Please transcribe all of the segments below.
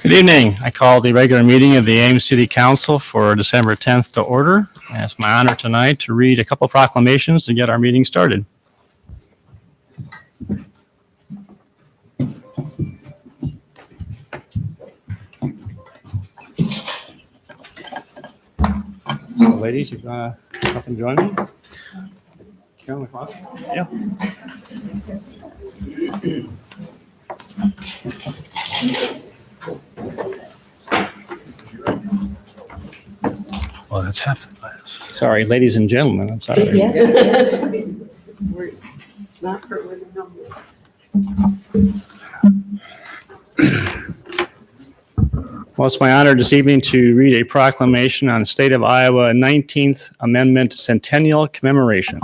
Good evening. I call the regular meeting of the Ames City Council for December 10th to order. And it's my honor tonight to read a couple of proclamations to get our meeting started. So ladies, you want to come up and join me? Carolyn, come on. Yeah. Well, that's half the class. Sorry, ladies and gentlemen. I'm sorry. Yes. It's not for women only. Well, it's my honor this evening to read a proclamation on the State of Iowa 19th Amendment Centennial Commemoration.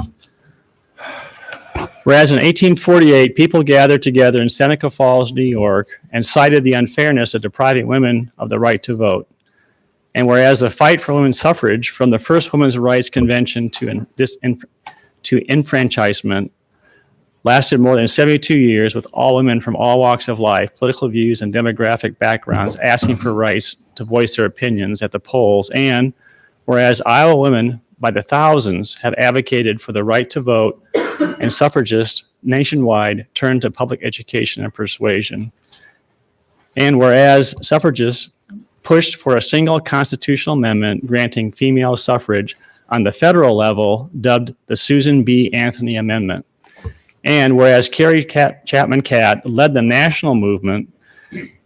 Whereas in 1848, people gathered together in Seneca Falls, New York, and cited the unfairness of depriving women of the right to vote. And whereas the fight for women's suffrage from the first Women's Rights Convention to enfranchisement lasted more than 72 years, with all women from all walks of life, political views, and demographic backgrounds asking for rights to voice their opinions at the polls. And whereas Iowa women by the thousands have advocated for the right to vote, and suffragists nationwide turned to public education and persuasion. And whereas suffragists pushed for a single constitutional amendment granting female suffrage on the federal level, dubbed the Susan B. Anthony Amendment. And whereas Carrie Chapman Catt led the national movement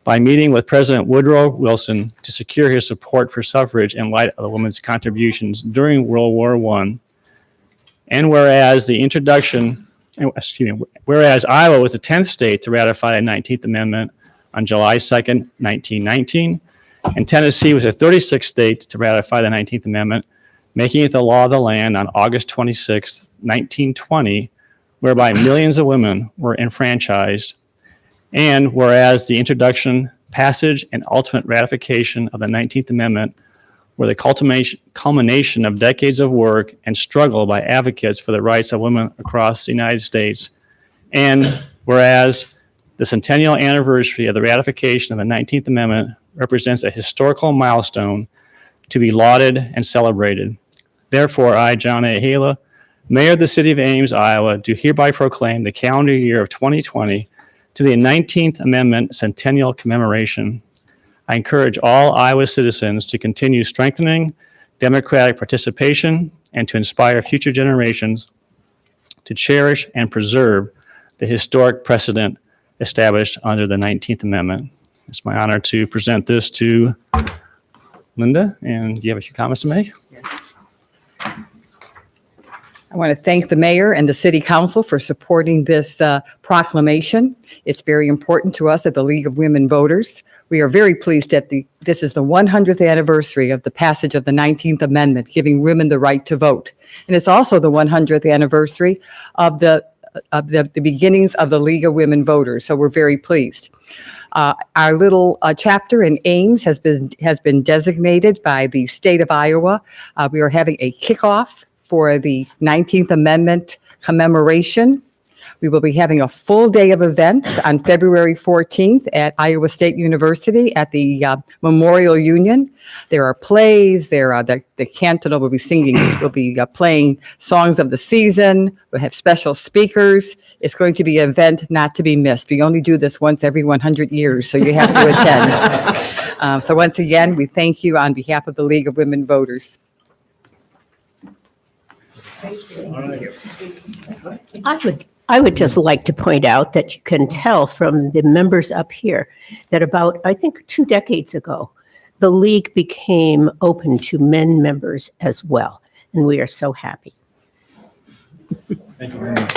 by meeting with President Woodrow Wilson to secure his support for suffrage in light of the women's contributions during World War I. And whereas whereas Iowa was the 10th state to ratify the 19th Amendment on July 2nd, 1919, and Tennessee was the 36th state to ratify the 19th Amendment, making it the law of the land on August 26, 1920, whereby millions of women were enfranchised. And whereas the introduction, passage, and ultimate ratification of the 19th Amendment were the culmination of decades of work and struggle by advocates for the rights of women across the United States. And whereas the centennial anniversary of the ratification of the 19th Amendment represents a historical milestone to be lauded and celebrated. Therefore, I, John A. Hala, Mayor of the City of Ames, Iowa, do hereby proclaim the calendar year of 2020 to the 19th Amendment Centennial Commemoration. I encourage all Iowa citizens to continue strengthening democratic participation and to inspire future generations to cherish and preserve the historic precedent established under the 19th Amendment. It's my honor to present this to Linda, and do you have a few comments to make? Yes. I want to thank the mayor and the city council for supporting this proclamation. It's very important to us at the League of Women Voters. We are very pleased that this is the 100th anniversary of the passage of the 19th Amendment, giving women the right to vote. And it's also the 100th anniversary of the beginnings of the League of Women Voters. So we're very pleased. Our little chapter in Ames has been designated by the state of Iowa. We are having a kickoff for the 19th Amendment commemoration. We will be having a full day of events on February 14th at Iowa State University at the Memorial Union. There are plays, the cantor will be singing, will be playing songs of the season. We'll have special speakers. It's going to be an event not to be missed. We only do this once every 100 years, so you have to attend. So once again, we thank you on behalf of the League of Women Voters. I would just like to point out that you can tell from the members up here that about, I think, 2 decades ago, the league became open to men members as well, and we are so happy. Thank you very much.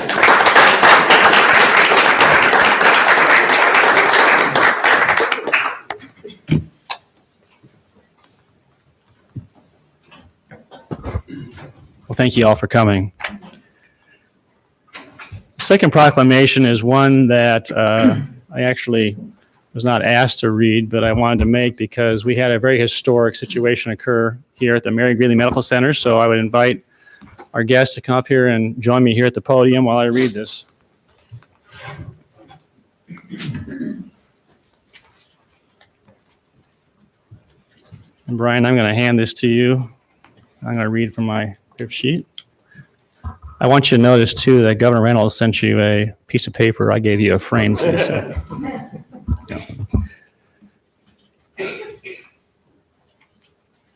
Well, thank you all for coming. The second proclamation is one that I actually was not asked to read, but I wanted to make because we had a very historic situation occur here at the Mary Greeley Medical Center. So I would invite our guests to come up here and join me here at the podium while I read this. And Brian, I'm going to hand this to you. I'm going to read from my gift sheet. I want you to notice, too, that Governor Reynolds sent you a piece of paper. I gave you a frame, too. So.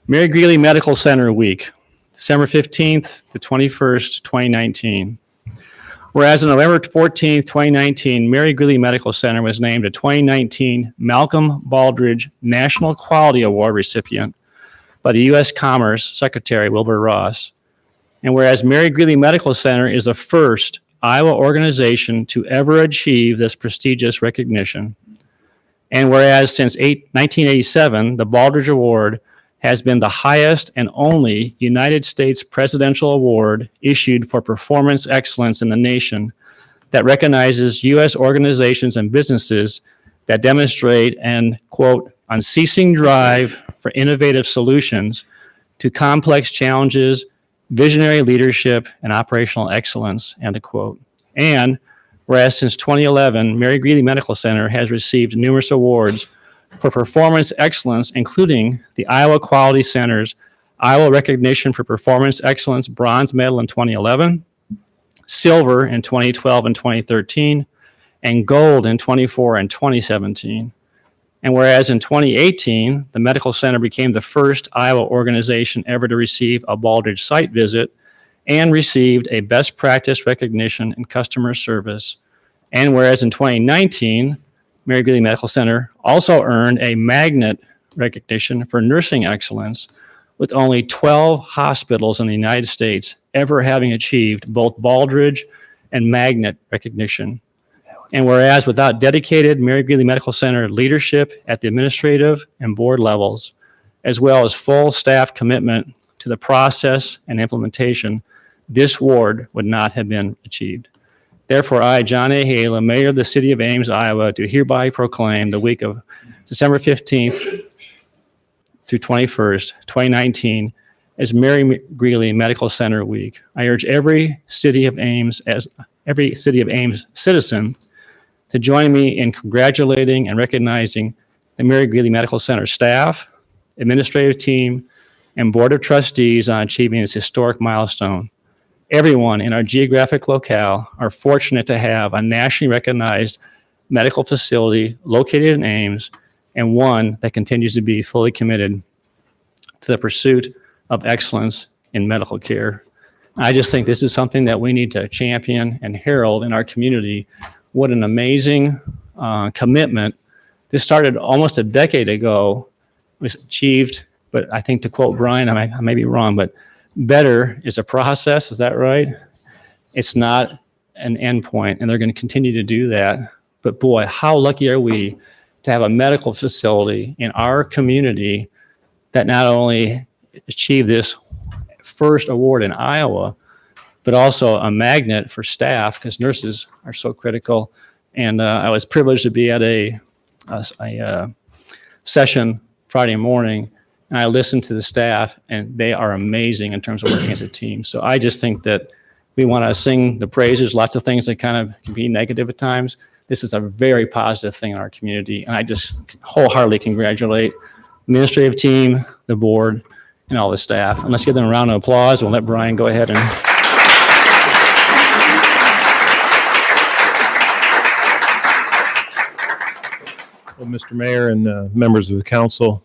Mary Greeley Medical Center Week, December 15th to 21st, 2019. Whereas on November 14th, 2019, Mary Greeley Medical Center was named a 2019 Malcolm Baldrige National Quality Award recipient by the U.S. Commerce Secretary Wilbur Ross. And whereas Mary Greeley Medical Center is the first Iowa organization to ever achieve this prestigious recognition. And whereas since 1987, the Baldrige Award has been the highest and only United States presidential award issued for performance excellence in the nation that recognizes U.S. organizations and businesses that demonstrate an, quote, unceasing drive for innovative solutions to complex challenges, visionary leadership, and operational excellence, end quote. And whereas since 2011, Mary Greeley Medical Center has received numerous awards for performance excellence, including the Iowa Quality Center's Iowa Recognition for Performance Excellence Bronze Medal in 2011, Silver in 2012 and 2013, and Gold in 2024 and 2017. And whereas in 2018, the medical center became the first Iowa organization ever to receive a Baldrige site visit and received a best practice recognition in customer service. And whereas in 2019, Mary Greeley Medical Center also earned a Magnet recognition for nursing excellence, with only 12 hospitals in the United States ever having achieved both Baldrige and Magnet recognition. And whereas without dedicated Mary Greeley Medical Center leadership at the administrative and board levels, as well as full staff commitment to the process and implementation, this award would not have been achieved. Therefore, I, John A. Hala, Mayor of the City of Ames, Iowa, do hereby proclaim the week of December 15th through 21st, 2019, as Mary Greeley Medical Center Week. I urge every City of Ames citizen to join me in congratulating and recognizing the Mary Greeley Medical Center staff, administrative team, and Board of Trustees on achieving this historic milestone. Everyone in our geographic locale are fortunate to have a nationally recognized medical facility located in Ames, and one that continues to be fully committed to the pursuit of excellence in medical care. I just think this is something that we need to champion and herald in our community. What an amazing commitment. This started almost a decade ago, was achieved, but I think, to quote Brian, I may be wrong, but better is a process, is that right? It's not an endpoint, and they're going to continue to do that. But boy, how lucky are we to have a medical facility in our community that not only achieved this first award in Iowa, but also a magnet for staff, because nurses are so critical. And I was privileged to be at a session Friday morning, and I listened to the staff, and they are amazing in terms of working as a team. So I just think that we want to sing the praises. Lots of things that kind of can be negative at times. This is a very positive thing in our community, and I just wholeheartedly congratulate the administrative team, the board, and all the staff. And let's give them a round of applause. We'll let Brian go ahead and... Well, Mr. Mayor and members of the council,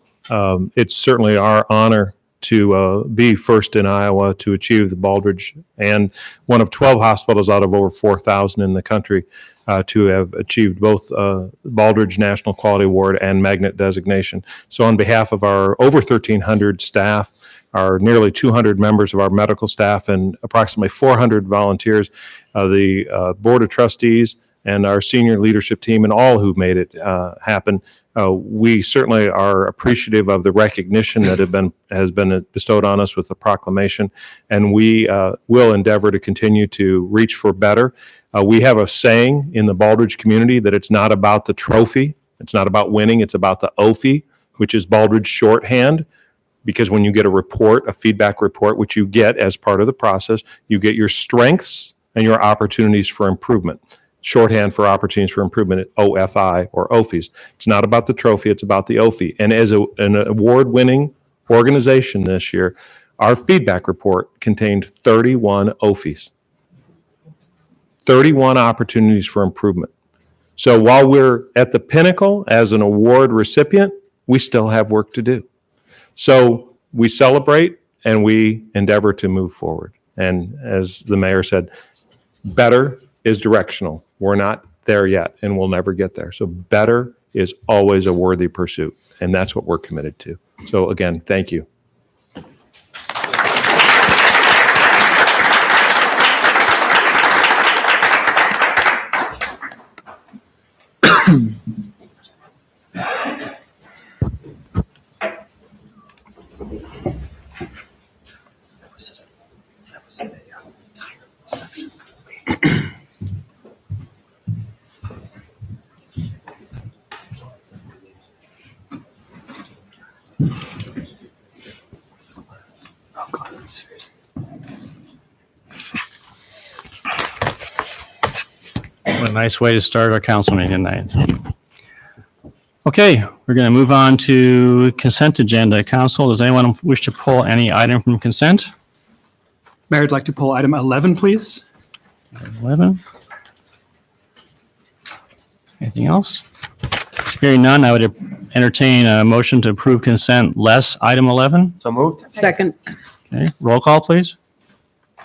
it's certainly our honor to be first in Iowa to achieve the Baldrige, and one of 12 hospitals out of over 4,000 in the country to have achieved both Baldrige National Quality Award and Magnet designation. So on behalf of our over 1,300 staff, our nearly 200 members of our medical staff, and approximately 400 volunteers, the Board of Trustees, and our senior leadership team, and all who made it happen. We certainly are appreciative of the recognition that has been bestowed on us with the proclamation, and we will endeavor to continue to reach for better. We have a saying in the Baldrige community that it's not about the trophy, it's not about winning, it's about the OFI, which is Baldrige shorthand, because when you get a report, a feedback report, which you get as part of the process, you get your strengths and your opportunities for improvement. Shorthand for opportunities for improvement, OFI or OFIs. It's not about the trophy, it's about the OFI. And as an award-winning organization this year, our feedback report contained 31 OFIs, 31 opportunities for improvement. So while we're at the pinnacle as an award recipient, we still have work to do. So we celebrate and we endeavor to move forward. And as the mayor said, better is directional. We're not there yet, and we'll never get there. So better is always a worthy pursuit, and that's what we're committed to. So again, thank you. What a nice way to start our council meeting tonight. Okay, we're going to move on to consent agenda. Council, does anyone wish to pull any item from consent? Mayor, I'd like to pull item 11, please. 11. Anything else? Hearing none, I would entertain a motion to approve consent less item 11. So moved. Second. Okay, roll call, please.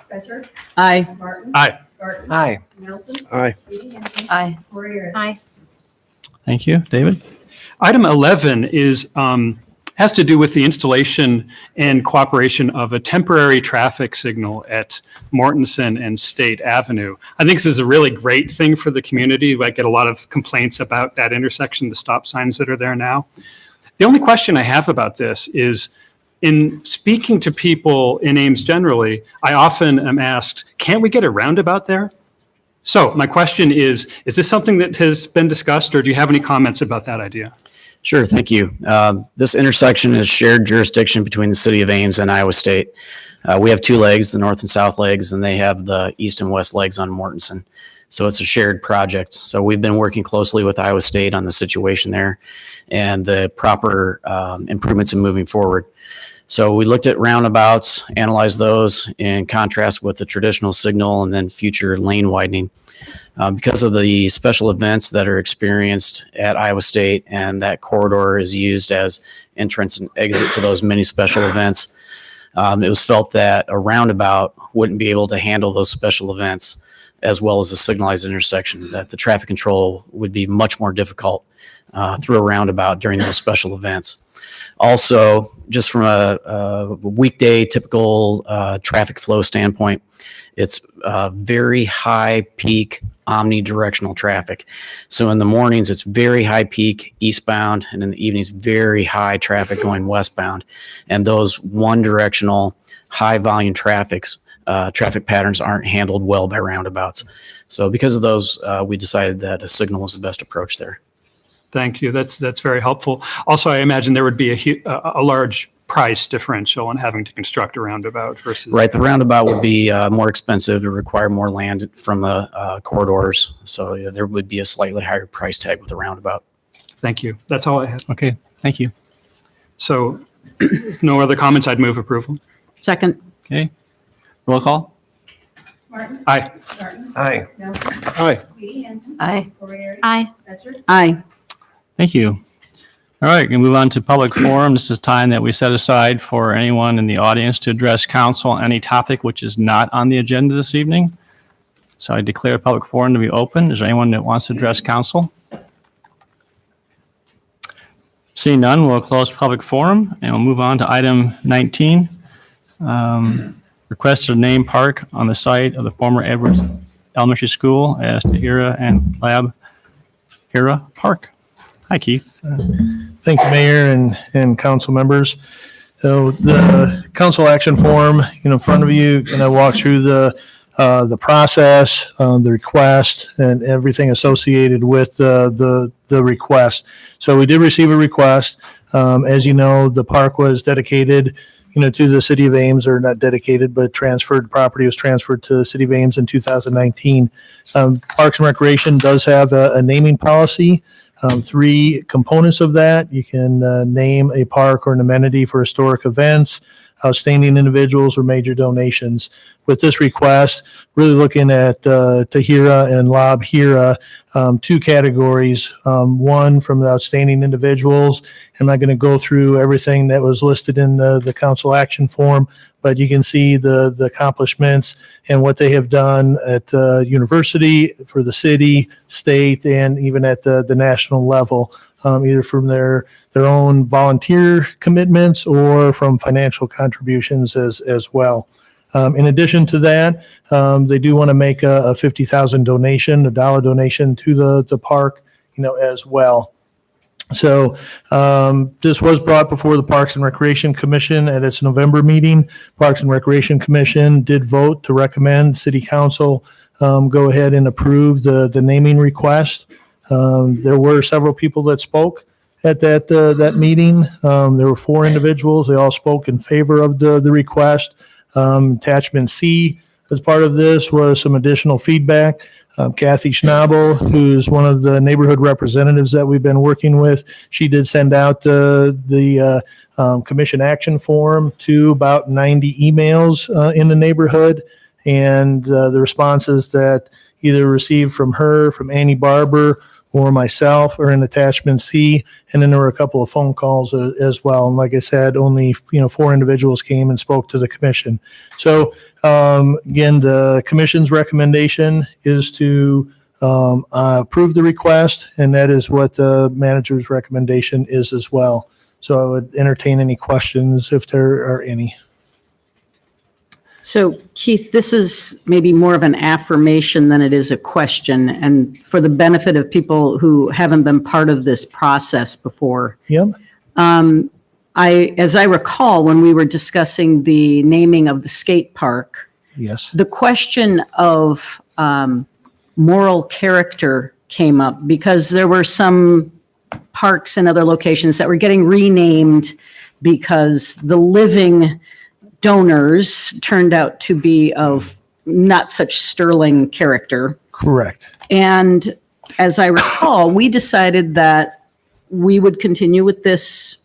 Fetcher, Aye. Martin. Aye. Garten. Aye. Nelson. Aye. Eden Henson. Aye. Corey. Aye. Thank you. David? Item 11 is, has to do with the installation and cooperation of a temporary traffic signal at Mortensen and State Avenue. I think this is a really great thing for the community. I get a lot of complaints about that intersection, the stop signs that are there now. The only question I have about this is, in speaking to people in Ames generally, I often am asked, can't we get a roundabout there? So my question is this something that has been discussed, or do you have any comments about that idea? Sure, thank you. This intersection is shared jurisdiction between the city of Ames and Iowa State. We have two legs, the north and south legs, and they have the east and west legs on Mortensen. So it's a shared project. So we've been working closely with Iowa State on the situation there and the proper improvements in moving forward. So we looked at roundabouts, analyzed those in contrast with the traditional signal and then future lane widening. Because of the special events that are experienced at Iowa State, and that corridor is used as entrance and exit to those many special events, it was felt that a roundabout wouldn't be able to handle those special events as well as a signalized intersection, that the traffic control would be much more difficult through a roundabout during those special events. Also, just from a weekday typical traffic flow standpoint, it's very high peak omnidirectional traffic. So in the mornings, it's very high peak eastbound, and in the evenings, very high traffic going westbound. And those one directional high volume traffic patterns aren't handled well by roundabouts. So because of those, we decided that a signal was the best approach there. Thank you. That's very helpful. Also, I imagine there would be a large price differential in having to construct a roundabout versus. Right, the roundabout would be more expensive. It would require more land from the corridors. So yeah, there would be a slightly higher price tag with the roundabout. Thank you. That's all I had. Okay, thank you. So no other comments. I'd move approval. Second. Okay, roll call. Martin. Aye. Garten. Aye. Nelson. Aye. Eden Henson. Aye. Corey. Aye. Fetcher. Aye. Thank you. All right, we move on to public forum. This is time that we set aside for anyone in the audience to address council on any topic which is not on the agenda this evening. So I declare public forum to be open. Is there anyone that wants to address council? Seeing none, we'll close public forum and we'll move on to item 19. Request to name park on the site of the former Edwards Elementary School as Tahira and Lab Hira Park. Hi, Keith. Thank you, Mayor and council members. So the council action form in front of you, and I walk through the process, the request, and everything associated with the request. So we did receive a request. As you know, the park was dedicated to the city of Ames, or not dedicated, but transferred. Property was transferred to the city of Ames in 2019. Parks and Recreation does have a naming policy three components of that. You can name a park or an amenity for historic events, outstanding individuals, or major donations. With this request, really looking at Tahira and Lob Hira, two categories. One from the outstanding individuals. I'm not going to go through everything that was listed in the council action form, but you can see the accomplishments and what they have done at the university, for the city, state, and even at the national level, either from their own volunteer commitments or from financial contributions as well. In addition to that, they do want to make a $50,000 donation, a dollar donation to the park, as well. So this was brought before the Parks and Recreation Commission at its November meeting. Parks and Recreation Commission did vote to recommend City Council go ahead and approve the naming request. There were several people that spoke at that meeting. There were 4 individuals. They all spoke in favor of the request. Attachment C as part of this was some additional feedback. Kathy Schnabel, who's one of the neighborhood representatives that we've been working with, she did send out the commission action form to about 90 emails in the neighborhood. And the responses that either received from her, from Annie Barber, or myself are in attachment C. And then there were a couple of phone calls as well. And like I said, only 4 individuals came and spoke to the commission. So again, the commission's recommendation is to approve the request, and that is what the manager's recommendation is as well. So I would entertain any questions if there are any. So Keith, this is maybe more of an affirmation than it is a question. And for the benefit of people who haven't been part of this process before, Yep. as I recall, when we were discussing the naming of the skate park, Yes. the question of moral character came up because there were some parks and other locations that were getting renamed because the living donors turned out to be of not such sterling character. Correct. And as I recall, we decided that we would continue with this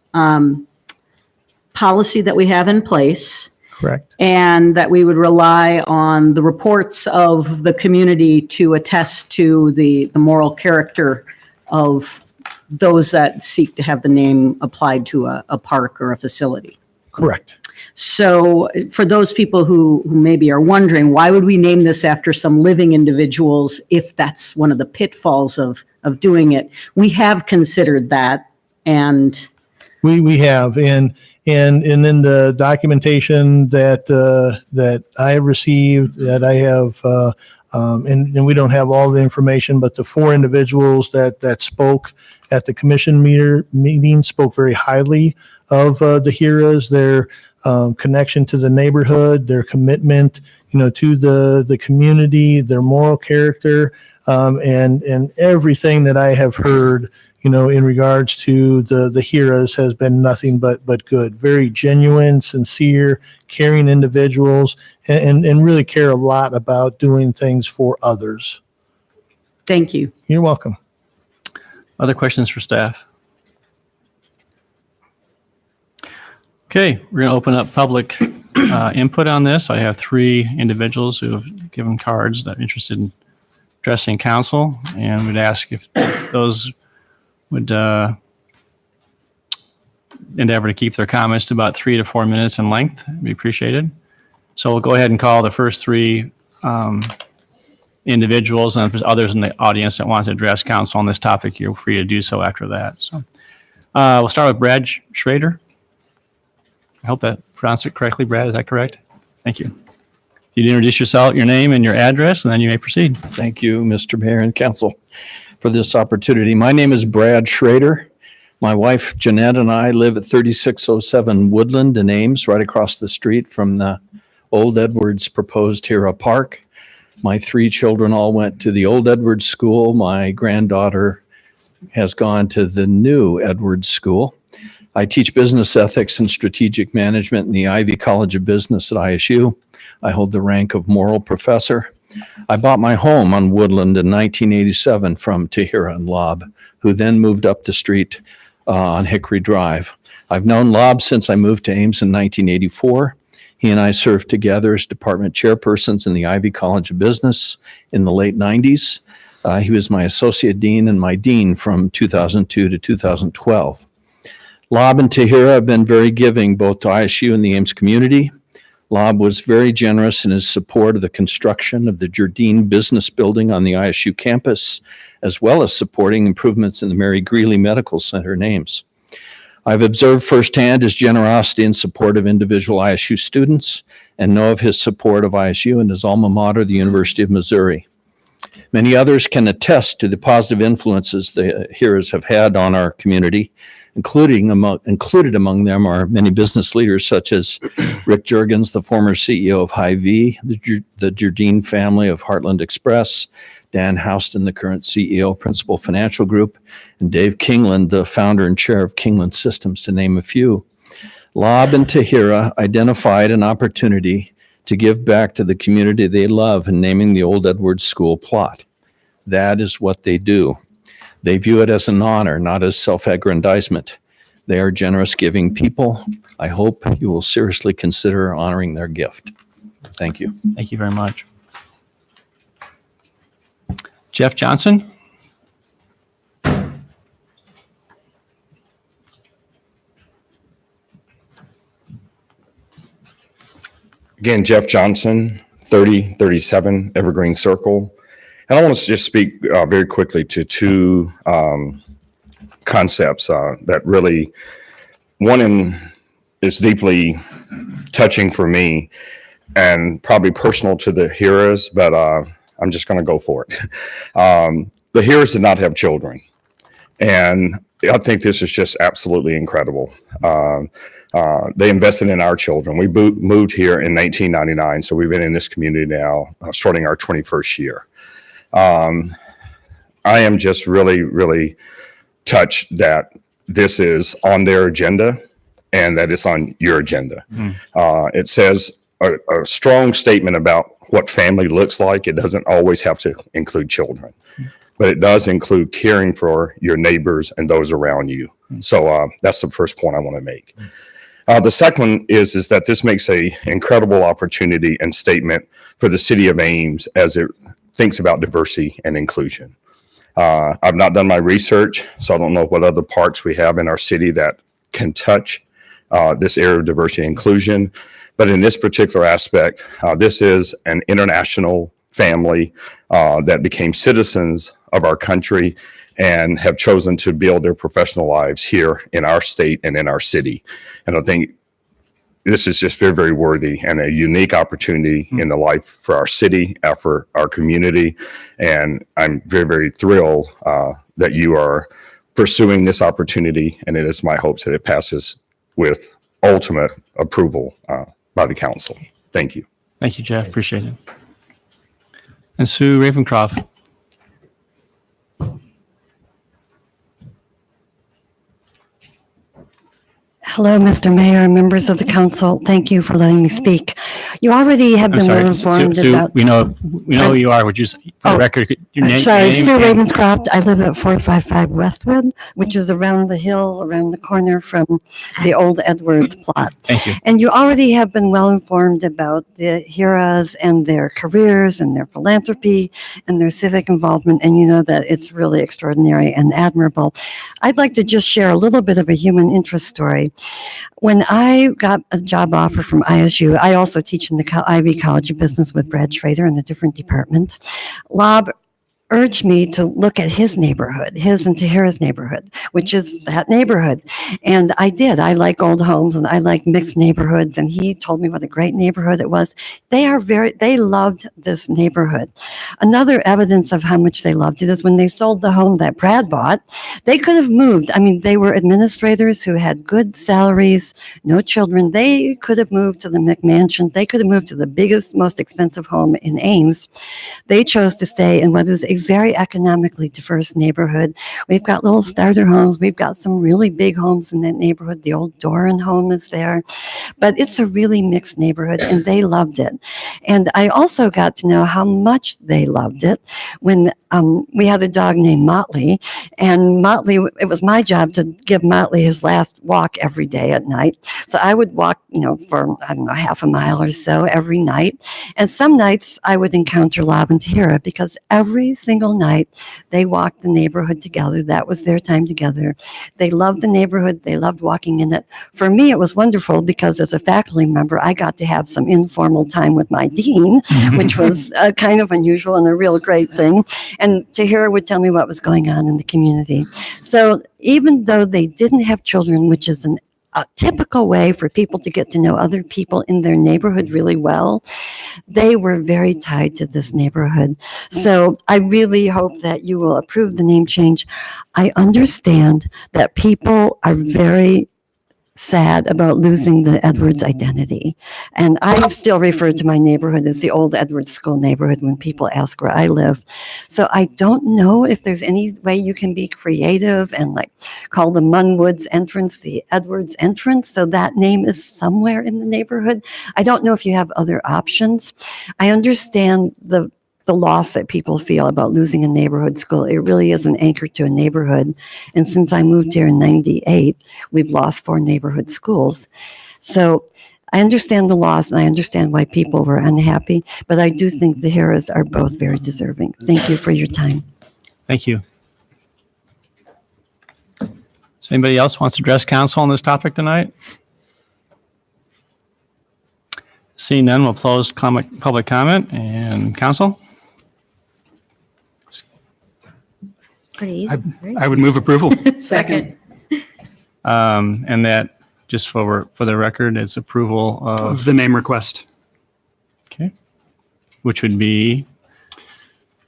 policy that we have in place, Correct. and that we would rely on the reports of the community to attest to the moral character of those that seek to have the name applied to a park or a facility. Correct. So for those people who maybe are wondering, why would we name this after some living individuals if that's one of the pitfalls of doing it? We have considered that, and We have, and in the documentation that I have received, that I have, and we don't have all the information, but the 4 individuals that spoke at the commission meeting spoke very highly of the Hiras, their connection to the neighborhood, their commitment, to the community, their moral character, and everything that I have heard, in regards to the Hiras has been nothing but good. Very genuine, sincere, caring individuals, and really care a lot about doing things for others. thank you. You're welcome. Other questions for staff? Okay, we're going to open up public input on this. I have 3 individuals who have given cards that are interested in addressing council, and would ask if those would endeavor to keep their comments to about 3 to 4 minutes in length. It'd be appreciated. So we'll go ahead and call the first 3 individuals, and if there's others in the audience that want to address council on this topic, you're free to do so after that. So we'll start with Brad Schrader. I hope that pronounced it correctly. Brad, is that correct? Thank you. You'd introduce yourself, your name and your address, and then you may proceed. Thank you, Mr. Mayor and Council, for this opportunity. My name is Brad Schrader. My wife Jeanette and I live at 3607 Woodland in Ames, right across the street from the old Edwards proposed Hira Park. My 3 children all went to the old Edwards School. My granddaughter has gone to the new Edwards School. I teach business ethics and strategic management in the Ivy College of Business at ISU. I hold the rank of moral professor. I bought my home on Woodland in 1987 from Tahira and Lob, who then moved up the street on Hickory Drive. I've known Lob since I moved to Ames in 1984. He and I served together as department chairpersons in the Ivy College of Business in the late 90s. He was my associate dean and my dean from 2002 to 2012. Lob and Tahira have been very giving both to ISU and the Ames community. Lob was very generous in his support of the construction of the Jardine Business Building on the ISU campus, as well as supporting improvements in the Mary Greeley Medical Center in Ames. I've observed firsthand his generosity in support of individual ISU students and know of his support of ISU and his alma mater, the University of Missouri. Many others can attest to the positive influences the hearers have had on our community, included among them are many business leaders such as Rick Juergens, the former CEO of Hy-Vee, the Jardine family of Heartland Express, Dan Houston, the current CEO of Principal Financial Group, and Dave Kingland, the founder and chair of Kingland Systems, to name a few. Lob and Tahira identified an opportunity to give back to the community they love in naming the Old Edwards School plot. That is what they do. They view it as an honor, not as self-aggrandizement. They are generous giving people. I hope you will seriously consider honoring their gift. Thank you. Thank you very much. Jeff Johnson? Again, Jeff Johnson, 3037 Evergreen Circle. And I want to just speak very quickly to two concepts that really, is deeply touching for me and probably personal to the hearers, but I'm just going to go for it. The hearers did not have children. And I think this is just absolutely incredible. They invested in our children. We moved here in 1999, so we've been in this community now, starting our 21st year. I am just really, really touched that this is on their agenda and that it's on your agenda. It says a strong statement about what family looks like. It doesn't always have to include children, but it does include caring for your neighbors and those around you. So that's the first point I want to make. The second is that this makes a incredible opportunity and statement for the city of Ames as it thinks about diversity and inclusion. I've not done my research, so I don't know what other parks we have in our city that can touch this area of diversity and inclusion. But in this particular aspect, this is an international family that became citizens of our country and have chosen to build their professional lives here in our state and in our city. And I think this is just very, very worthy and a unique opportunity in the life for our city, for our community. And I'm very, very thrilled that you are pursuing this opportunity. And it is my hopes that it passes with ultimate approval by the council. Thank you. Thank you, Jeff. Appreciate it. And Sue Ravencroft. Hello, Mr. Mayor, members of the council. Thank you for letting me speak. You already have I'm been well sorry, informed Sue, about. we know who you are. Would you, for the record, your name? Sorry, name Sue and- Ravenscroft. I live at 455 Westwood, which is around the hill, around the corner from the old Edwards plot. Thank you. And you already have been well informed about the heroes and their careers and their philanthropy and their civic involvement. And you know that it's really extraordinary and admirable. I'd like to just share a little bit of a human interest story. When I got a job offer from ISU, I also teach in the Ivy College of Business with Brad Schrader in a different department. Lob urged me to look at his neighborhood, his and Tahira's neighborhood, which is that neighborhood. And I did. I like old homes and I like mixed neighborhoods. And he told me what a great neighborhood it was. They loved this neighborhood. Another evidence of how much they loved it is when they sold the home that Brad bought, they could have moved. I mean, they were administrators who had good salaries, no children. They could have moved to the McMansions. They could have moved to the biggest, most expensive home in Ames. They chose to stay in what is a very economically diverse neighborhood. We've got little starter homes. We've got some really big homes in that neighborhood. The old Doran home is there. But it's a really mixed neighborhood, and they loved it. And I also got to know how much they loved it when we had a dog named Motley. And Motley, it was my job to give Motley his last walk every day at night. So I would walk, for, I don't know, half a mile or so every night. And some nights I would encounter Lob and Tahira because every single night they walked the neighborhood together. That was their time together. They loved the neighborhood. They loved walking in it. For me, it was wonderful because as a faculty member, I got to have some informal time with my dean, which was kind of unusual and a real great thing. And Tahira would tell me what was going on in the community. So even though they didn't have children, which is a typical way for people to get to know other people in their neighborhood really well, they were very tied to this neighborhood. So I really hope that you will approve the name change. I understand that people are very sad about losing the Edwards identity. And I still refer to my neighborhood as the old Edwards School neighborhood when people ask where I live. So I don't know if there's any way you can be creative and like call the Munwoods entrance the Edwards entrance, so that name is somewhere in the neighborhood. I don't know if you have other options. I understand the loss that people feel about losing a neighborhood school. It really is an anchor to a neighborhood. And since I moved here in 98, we've lost 4 neighborhood schools. So I understand the loss and I understand why people were unhappy, but I do think the Harris are both very deserving. Thank you for your time. Thank you. So anybody else wants to address council on this topic tonight? Seeing none, we'll close public comment and council. Pretty easy. I would move approval. Second. And that, just for the record, is approval Of of, the name request. okay, which would be,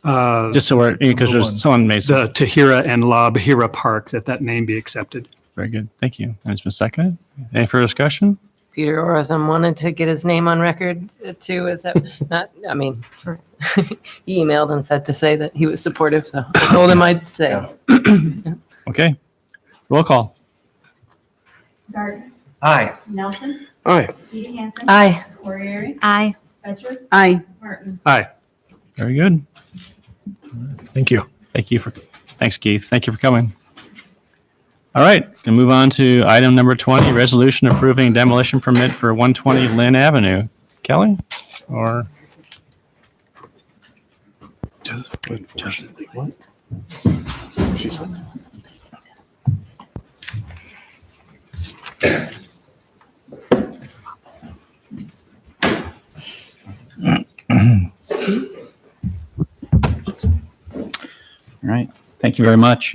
Uh, just so we're, because there's someone made some, The Tahira and La Bahira Park, that name be accepted. very good, thank you. And it's been seconded. Any further discussion? Peter Orozum wanted to get his name on record too. Is that not, I mean, he emailed and said to say that he was supportive, so I told him I'd say. Okay, roll call. Gardner. Aye. Nelson. Aye. Edie Hansen. Aye. Corriere. Aye. Fetcher. Aye. Martin. Aye. Very good. Thank you. Thanks, Keith. Thank you for coming. All right, and move on to item number 20, resolution approving demolition permit for 120 Lynn Avenue. Kelly, or? All right, thank you very much.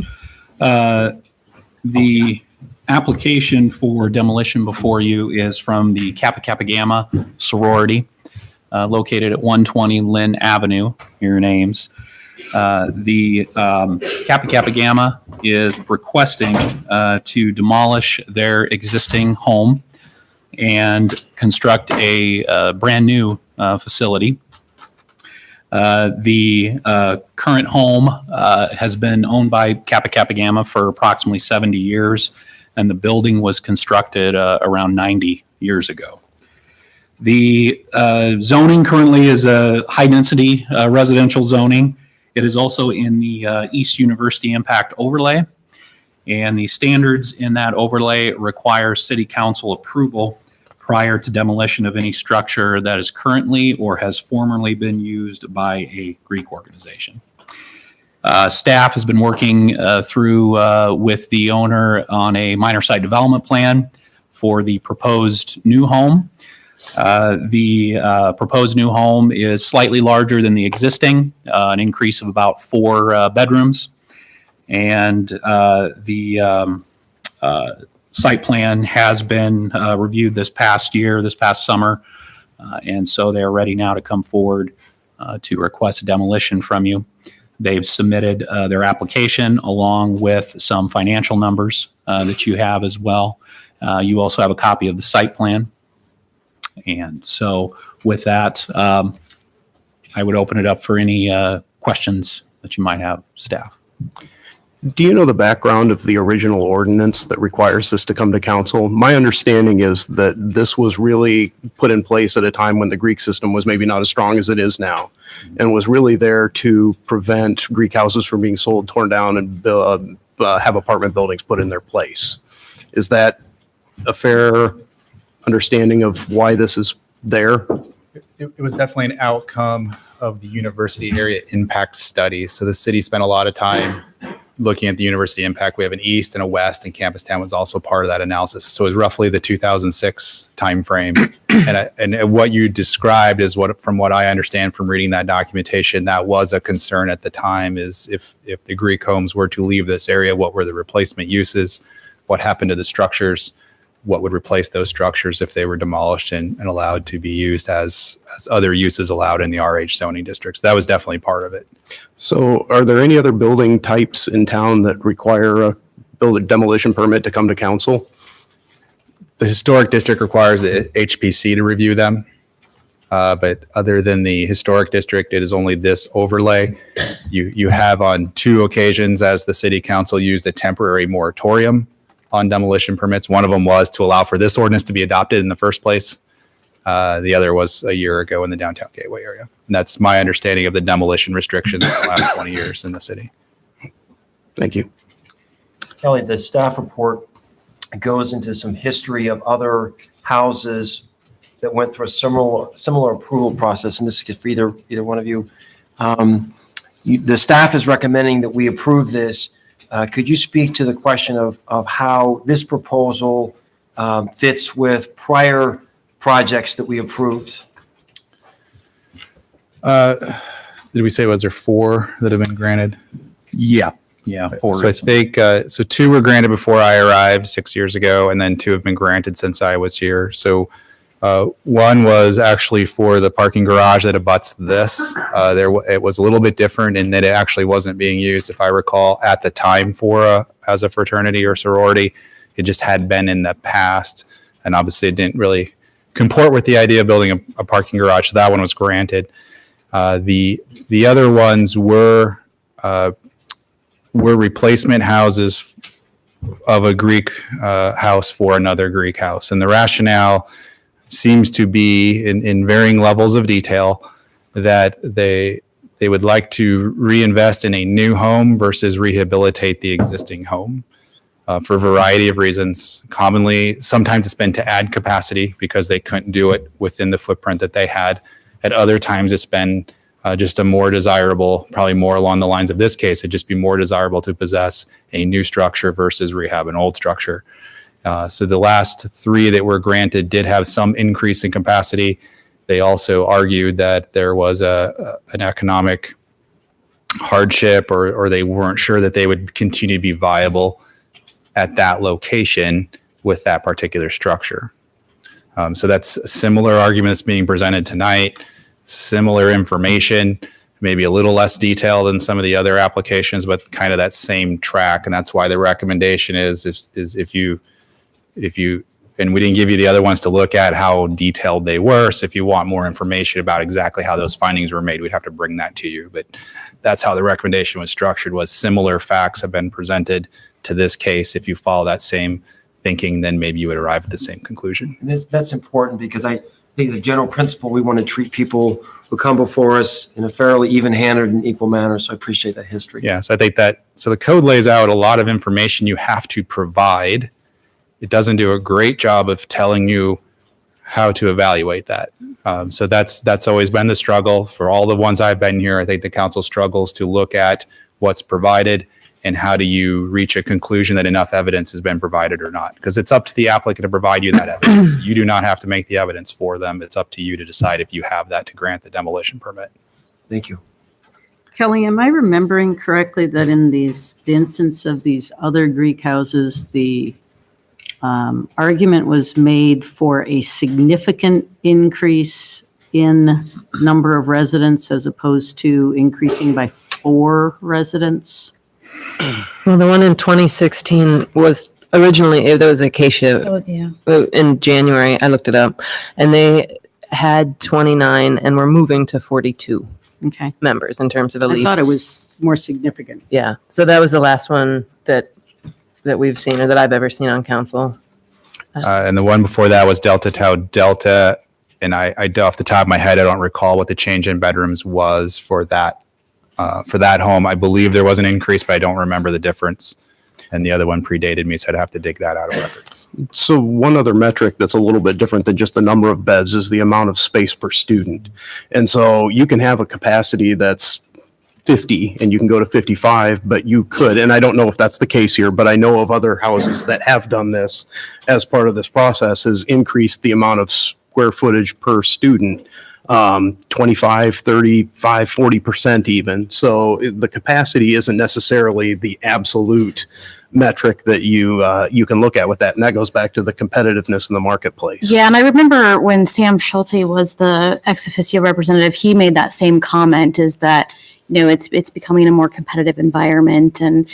The application for demolition before you is from the Kappa Kappa Gamma sorority located at 120 Lynn Avenue here in Ames. The Kappa Kappa Gamma is requesting to demolish their existing home and construct a brand new facility. The current home has been owned by Kappa Kappa Gamma for approximately 70 years, and the building was constructed around 90 years ago. The zoning currently is a high-density residential zoning. It is also in the East University Impact Overlay, and the standards in that overlay require City Council approval prior to demolition of any structure that is currently or has formerly been used by a Greek organization. Staff has been working through with the owner on a minor site development plan for the proposed new home. The proposed new home is slightly larger than the existing, an increase of about 4 bedrooms. And the site plan has been reviewed this past summer, and so they're ready now to come forward to request demolition from you. They've submitted their application along with some financial numbers that you have as well. You also have a copy of the site plan. And so with that, I would open it up for any questions that you might have staff. Do you know the background of the original ordinance that requires this to come to council? My understanding is that this was really put in place at a time when the Greek system was maybe not as strong as it is now, and was really there to prevent Greek houses from being sold, torn down, and have apartment buildings put in their place. Is that a fair understanding of why this is there? It was definitely an outcome of the university area impact study. So the city spent a lot of time looking at the university impact. We have an east and a west, and Campus Town was also part of that analysis. So it was roughly the 2006 timeframe. And what you described is from what I understand from reading that documentation, that was a concern at the time, is if the Greek homes were to leave this area, what were the replacement uses? What happened to the structures? What would replace those structures if they were demolished and allowed to be used as other uses allowed in the RH zoning districts? That was definitely part of it. So are there any other building types in town that require a demolition permit to come to council? The historic district requires the HPC to review them. But other than the historic district, it is only this overlay. You have on 2 occasions, as the city council, used a temporary moratorium on demolition permits. One of them was to allow for this ordinance to be adopted in the first place. The other was a year ago in the downtown Gateway area. And that's my understanding of the demolition restrictions in the last 20 years in the city. Thank you. Kelly, the staff report goes into some history of other houses that went through a similar approval process. And this is for either one of you. The staff is recommending that we approve this. Could you speak to the question of how this proposal fits with prior projects that we approved? Did we say, was there 4 that have been granted? Yeah, 4. So I think, so 2 were granted before I arrived 6 years ago, and then 2 have been granted since I was here. So one was actually for the parking garage that abuts this. It was a little bit different in that it actually wasn't being used, if I recall, at the time as a fraternity or sorority. It just had been in the past, and obviously it didn't really comport with the idea of building a parking garage. So that one was granted. The other ones were replacement houses of a Greek house for another Greek house, and the rationale seems to be in varying levels of detail that they would like to reinvest in a new home versus rehabilitate the existing home for a variety of reasons. Commonly, sometimes it's been to add capacity because they couldn't do it within the footprint that they had. At other times, it's been just a more desirable, probably more along the lines of this case, it'd just be more desirable to possess a new structure versus rehab an old structure. So the last 3 that were granted did have some increase in capacity. They also argued that there was an economic hardship or they weren't sure that they would continue to be viable at that location with that particular structure. So that's a similar argument that's being presented tonight, similar information, maybe a little less detail than some of the other applications, but kind of that same track. And that's why the recommendation is if you, and we didn't give you the other ones to look at how detailed they were. So if you want more information about exactly how those findings were made, we'd have to bring that to you. But that's how the recommendation was structured, was similar facts have been presented to this case. If you follow that same thinking, then maybe you would arrive at the same conclusion. And that's important because I think the general principle, we want to treat people who come before us in a fairly even-handed and equal manner. So I appreciate that history. Yeah, so I think so the code lays out a lot of information you have to provide. It doesn't do a great job of telling you how to evaluate that. So that's always been the struggle for all the ones I've been here. I think the council struggles to look at what's provided and how do you reach a conclusion that enough evidence has been provided or not? Because it's up to the applicant to provide you that evidence. You do not have to make the evidence for them. It's up to you to decide if you have that to grant the demolition permit. Thank you. Kelly, am I remembering correctly that in the instance of these other Greek houses, the argument was made for a significant increase in number of residents as opposed to increasing by 4 residents? Well, the one in 2016 was originally, there was Acacia in January. I looked it up, and they had 29 and were moving to 42. Okay. members in terms of I elite. thought it was more significant. Yeah. So that was the last one that we've seen or that I've ever seen on council. And the one before that was Delta Tau Delta. And I off the top of my head, I don't recall what the change in bedrooms was for that home. I believe there was an increase, but I don't remember the difference. And the other one predated me, so I'd have to dig that out of records. So one other metric that's a little bit different than just the number of beds is the amount of space per student. And so you can have a capacity that's 50 and you can go to 55, but you could, and I don't know if that's the case here, but I know of other houses that have done this as part of this process, has increased the amount of square footage per student 25, 35, 40% even. So the capacity isn't necessarily the absolute metric that you can look at with that. And that goes back to the competitiveness in the marketplace. Yeah, and I remember when Sam Schulte was the ex officio representative, he made that same comment, is that, it's becoming a more competitive environment, and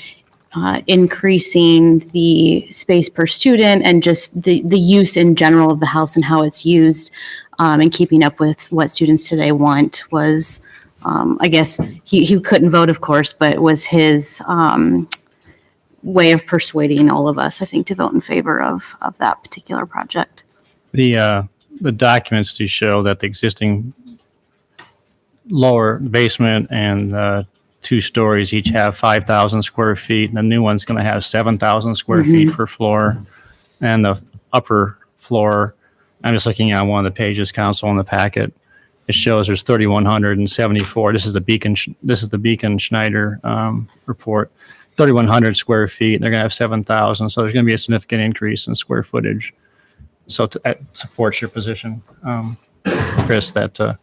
increasing the space per student and just the use in general of the house and how it's used, and keeping up with what students today want was, I guess, he couldn't vote, of course, but it was his way of persuading all of us, I think, to vote in favor of that particular project. The documents do show that the existing lower basement and 2 stories each have 5,000 square feet. And the new one's going to have 7,000 square feet per floor. And the upper floor, I'm just looking at one of the pages, council, in the packet. It shows there's 3,174. This is the Beacon Schneider report. 3,100 square feet. They're going to have 7,000. So there's going to be a significant increase in square footage. So that supports your position, Chris, that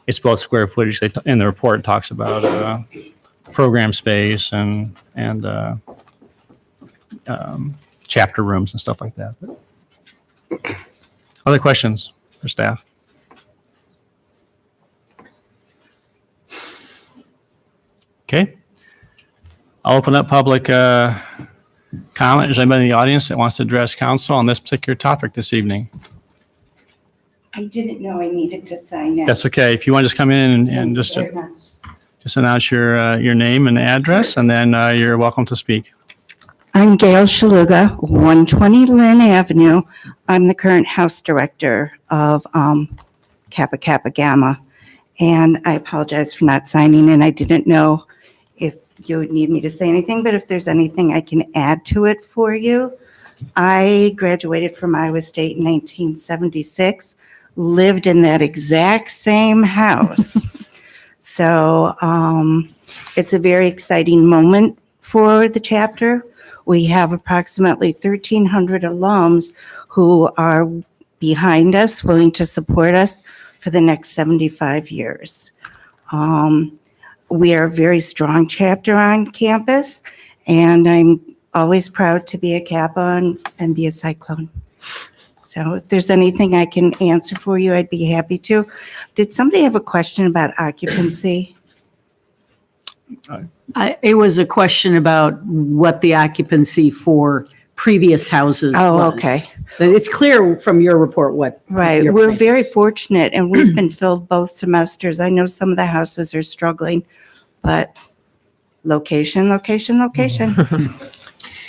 it's both square footage. In the report, it talks about program space and chapter rooms and stuff like that. Other questions for staff? Okay. I'll open up public comment. Is anybody in the audience that wants to address council on this particular topic this evening? I didn't know I needed to sign in. That's okay. If you want to just come in and just announce your name and address, and then you're welcome to speak. I'm Gail Shaluga, 120 Lynn Avenue. I'm the current house director of Kappa Kappa Gamma, and I apologize for not signing in. I didn't know if you would need me to say anything, but if there's anything I can add to it for you. I graduated from Iowa State in 1976, lived in that exact same house. So it's a very exciting moment for the chapter. We have approximately 1,300 alums who are behind us, willing to support us for the next 75 years. We are a very strong chapter on campus, and I'm always proud to be a Kappa and be a Cyclone. So if there's anything I can answer for you, I'd be happy to. Did somebody have a question about occupancy? It was a question about what the occupancy for previous houses was. Oh, okay. It's clear from your report what. Right. your We're plan very is. fortunate, and we've been filled both semesters. I know some of the houses are struggling, but location.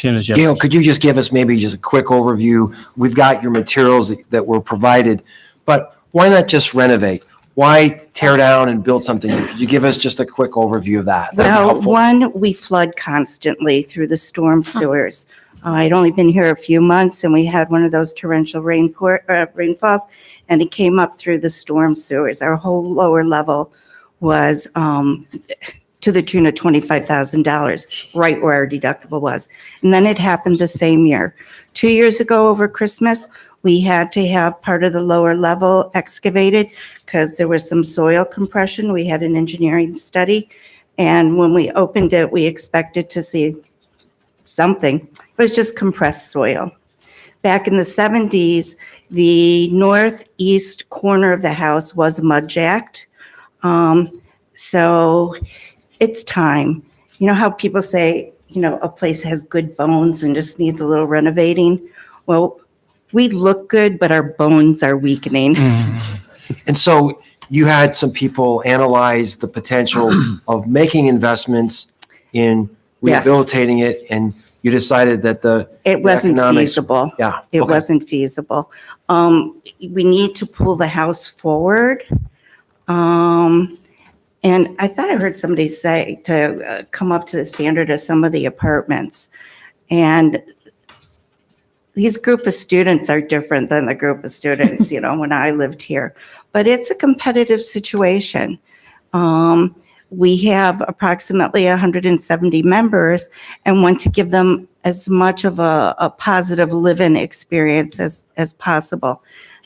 Gail, could you just give us maybe just a quick overview? We've got your materials that were provided, but why not just renovate? Why tear down and build something new? Could you give us just a quick overview of that? That'd be Well, helpful. one, we flood constantly through the storm sewers. I'd only been here a few months, and we had one of those torrential rainfalls, and it came up through the storm sewers. Our whole lower level was to the tune of $25,000, right where our deductible was. And then it happened the same year. 2 years ago over Christmas, we had to have part of the lower level excavated because there was some soil compression. We had an engineering study, and when we opened it, we expected to see something. It was just compressed soil. Back in the 70s, the northeast corner of the house was mud-jacked. So it's time. You know how people say, a place has good bones and just needs a little renovating? Well, we look good, but our bones are weakening. And so you had some people analyze the potential of making investments in Yes. rehabilitating it, and you decided that It wasn't economics- feasible. Yeah. It okay. wasn't feasible. We need to pull the house forward. And I thought I heard somebody say to come up to the standard of some of the apartments. And these group of students are different than the group of students, when I lived here. But it's a competitive situation. We have approximately 170 members and want to give them as much of a positive living experience as possible.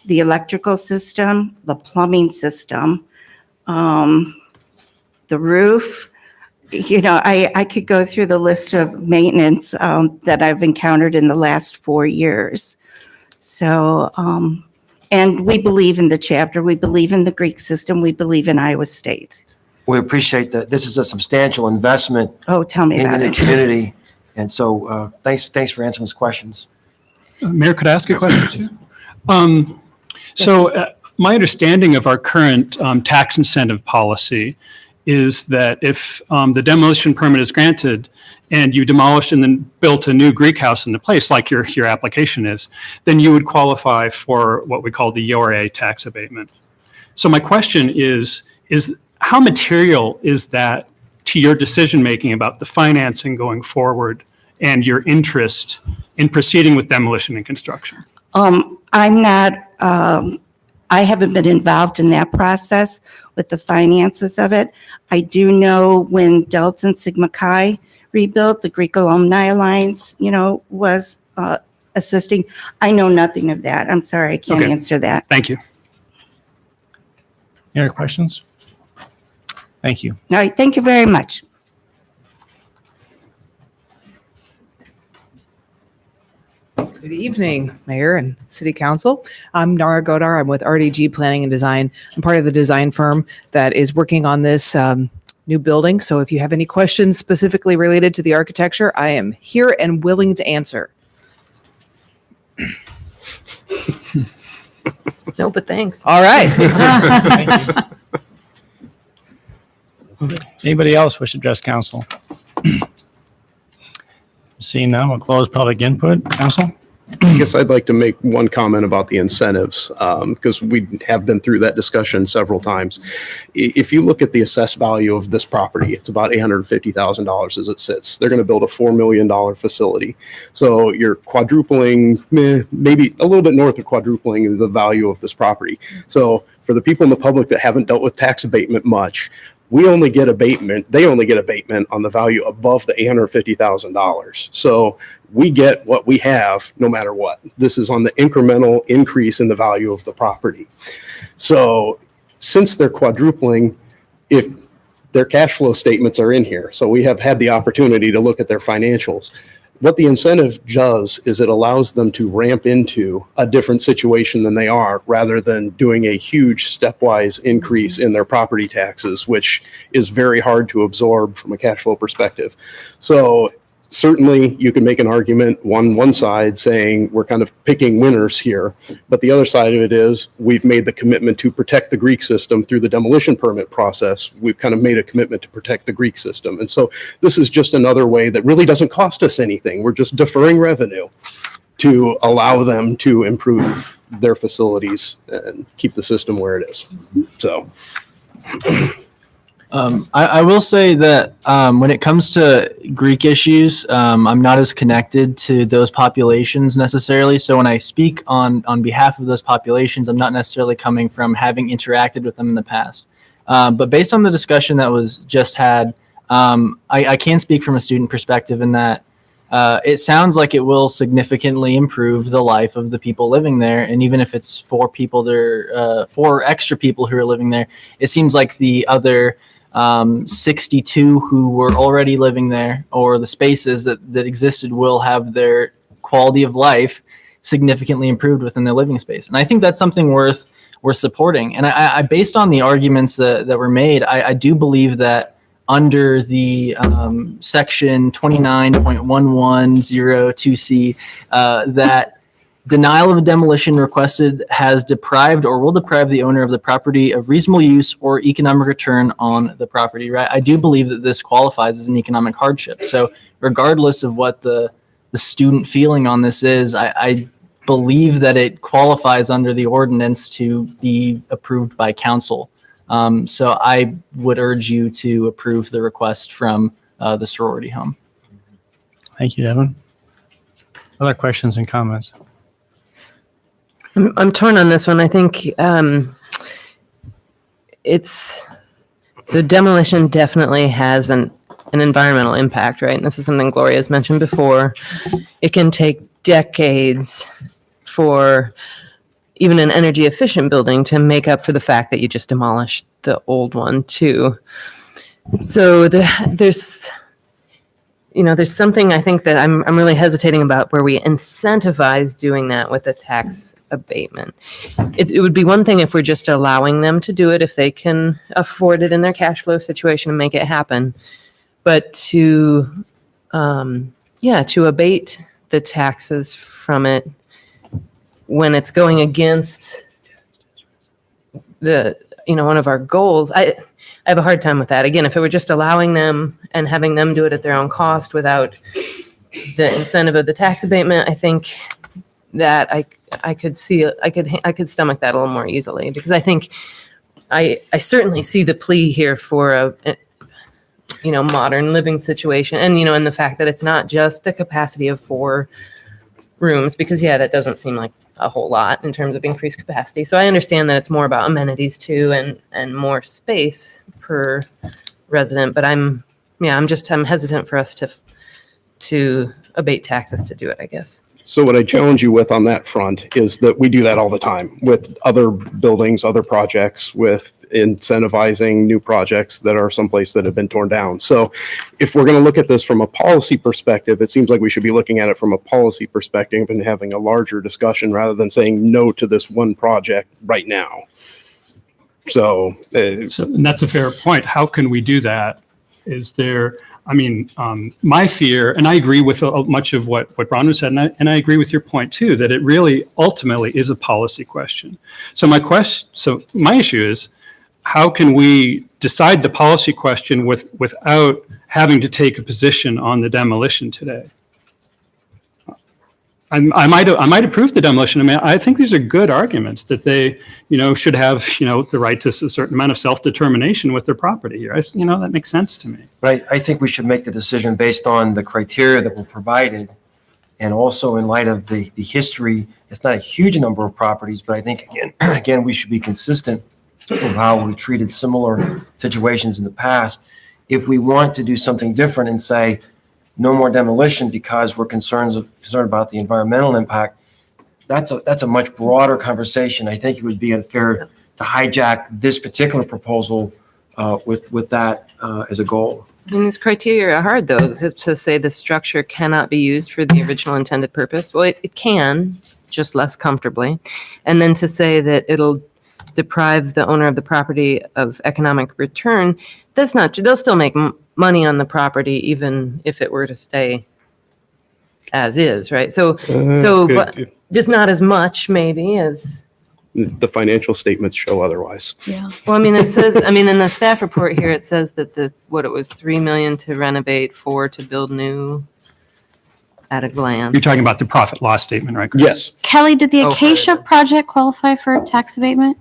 The electrical system, the plumbing system, the roof. I could go through the list of maintenance that I've encountered in the last 4 years. So, and we believe in the chapter. We believe in the Greek system. We believe in Iowa State. We appreciate that. This is a substantial investment Oh, tell me in about the it. community. And so thanks for answering those questions. Mayor, could I ask a question too? My understanding of our current tax incentive policy is that if the demolition permit is granted and you demolished and then built a new Greek house in the place, like your application is, then you would qualify for what we call the URA tax abatement. So my question is how material is that to your decision-making about the financing going forward and your interest in proceeding with demolition and construction? I'm not, I haven't been involved in that process with the finances of it. I do know when Delta and Sigma Chi rebuilt, the Greek Alumni Alliance, was assisting. I know nothing of that. I'm sorry, I can't answer that. Thank you. Any other questions? Thank you. All right, thank you very much. Good evening, Mayor and City Council. I'm Nara Godar. I'm with RDG Planning and Design. I'm part of the design firm that is working on this new building. So if you have any questions specifically related to the architecture, I am here and willing to answer. No, but thanks. All right. Anybody else wish to address council? Seeing none, we'll close public input. Council? I guess I'd like to make one comment about the incentives, because we have been through that discussion several times. If you look at the assessed value of this property, it's about $850,000 as it sits. They're going to build a $4 million facility. So you're quadrupling, maybe a little bit north of quadrupling the value of this property. So for the people in the public that haven't dealt with tax abatement much, they only get abatement on the value above the $850,000. So we get what we have no matter what. This is on the incremental increase in the value of the property. So since they're quadrupling, if their cash flow statements are in here, so we have had the opportunity to look at their financials. What the incentive does is it allows them to ramp into a different situation than they are, rather than doing a huge stepwise increase in their property taxes, which is very hard to absorb from a cash flow perspective. So certainly you can make an argument on one side saying we're kind of picking winners here, but the other side of it is we've made the commitment to protect the Greek system through the demolition permit process. We've kind of made a commitment to protect the Greek system. And so this is just another way that really doesn't cost us anything. We're just deferring revenue to allow them to improve their facilities and keep the system where it is. So I will say that when it comes to Greek issues, I'm not as connected to those populations necessarily. So when I speak on behalf of those populations, I'm not necessarily coming from having interacted with them in the past. But based on the discussion that was just had, I can speak from a student perspective in that it sounds like it will significantly improve the life of the people living there. And even if it's 4 extra people who are living there, it seems like the other 62 who were already living there, or the spaces that existed, will have their quality of life significantly improved within their living space. And I think that's something worth supporting. And I based on the arguments that were made, I do believe that under the section 29.1102C, that Denial of demolition requested has deprived or will deprive the owner of the property of reasonable use or economic return on the property, right? I do believe that this qualifies as an economic hardship. So regardless of what the student feeling on this is, I believe that it qualifies under the ordinance to be approved by council. So I would urge you to approve the request from the sorority home. Thank you, Devin. Other questions and comments? I'm torn on this one. I think so demolition definitely has an environmental impact, right? And this is something Gloria has mentioned before. It can take decades for even an energy efficient building to make up for the fact that you just demolished the old one too. So there's something I think that I'm really hesitating about where we incentivize doing that with a tax abatement. It would be one thing if we're just allowing them to do it if they can afford it in their cash flow situation and make it happen. But to abate the taxes from it when it's going against one of our goals, I have a hard time with that. Again, if it were just allowing them and having them do it at their own cost without the incentive of the tax abatement, I think that I could see I could stomach that a little more easily, because I think I certainly see the plea here for a modern living situation, and and the fact that it's not just the capacity of 4 rooms, because that doesn't seem like a whole lot in terms of increased capacity. So I understand that it's more about amenities too and more space per resident, but I'm hesitant for us to abate taxes to do it, I guess. So what I challenge you with on that front is that we do that all the time with other buildings, other projects, with incentivizing new projects that are someplace that have been torn down. So if we're going to look at this from a policy perspective, it seems like we should be looking at it from a policy perspective and having a larger discussion rather than saying no to this one project right now. So and that's a fair point. How can we do that? My fear, and I agree with much of what Ron was said, and I agree with your point too, that it really ultimately is a policy question. So my issue is, how can we decide the policy question without having to take a position on the demolition today? I might approve the demolition. I think these are good arguments that they, should have, the right to a certain amount of self-determination with their property here. That makes sense to me. But I think we should make the decision based on the criteria that were provided, and also in light of the history. It's not a huge number of properties, but I think again we should be consistent with how we treated similar situations in the past. If we want to do something different and say no more demolition because we're concerned about the environmental impact, that's a much broader conversation. I think it would be unfair to hijack this particular proposal with that as a goal. These criteria are hard, though, to say the structure cannot be used for the original intended purpose. Well, it can, just less comfortably. And then to say that it'll deprive the owner of the property of economic return, that's not true. They'll still make money on the property even if it were to stay as is, right? But just not as much maybe as the financial statements show otherwise. Yeah. Well, it says, in the staff report here, it says that it was $3 million to renovate, 4 to build new at a glance. You're talking about the profit loss statement, right, Chris? Yes. Kelly, did the Acacia project qualify for tax abatement?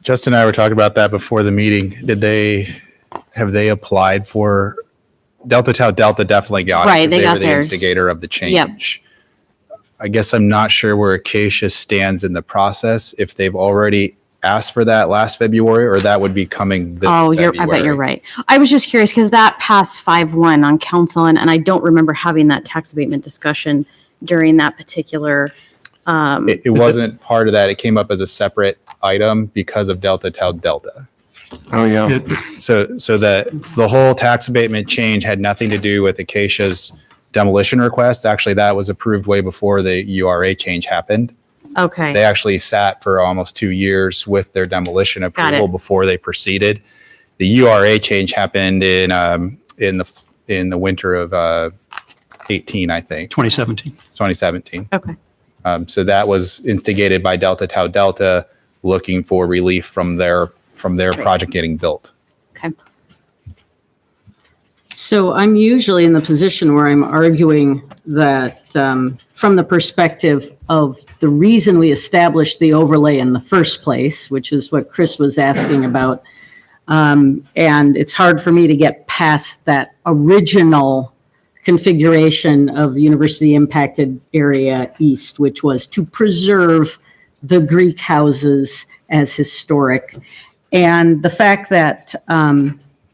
Justin and I were talking about that before the meeting. Have they applied for Delta Tau? Delta definitely got it. Right, they got were the theirs. instigator of the change. Yep. I guess I'm not sure where Acacia stands in the process, if they've already asked for that last February, or that would be coming this February. I bet you're right. I was just curious because that passed 5-1 on council, and I don't remember having that tax abatement discussion during that particular. It wasn't part of that. It came up as a separate item because of Delta Tau Delta. Oh yeah. So the whole tax abatement change had nothing to do with Acacia's demolition request. Actually, that was approved way before the URA change happened. Okay. They actually sat for almost 2 years with their demolition approval before they proceeded. The URA change happened in the winter of 18, I think. 2017. 2017. Okay. So that was instigated by Delta Tau Delta looking for relief from their project getting built. Okay. So I'm usually in the position where I'm arguing that from the perspective of the reason we established the overlay in the first place, which is what Chris was asking about. And it's hard for me to get past that original configuration of the university impacted area east, which was to preserve the Greek houses as historic. And the fact that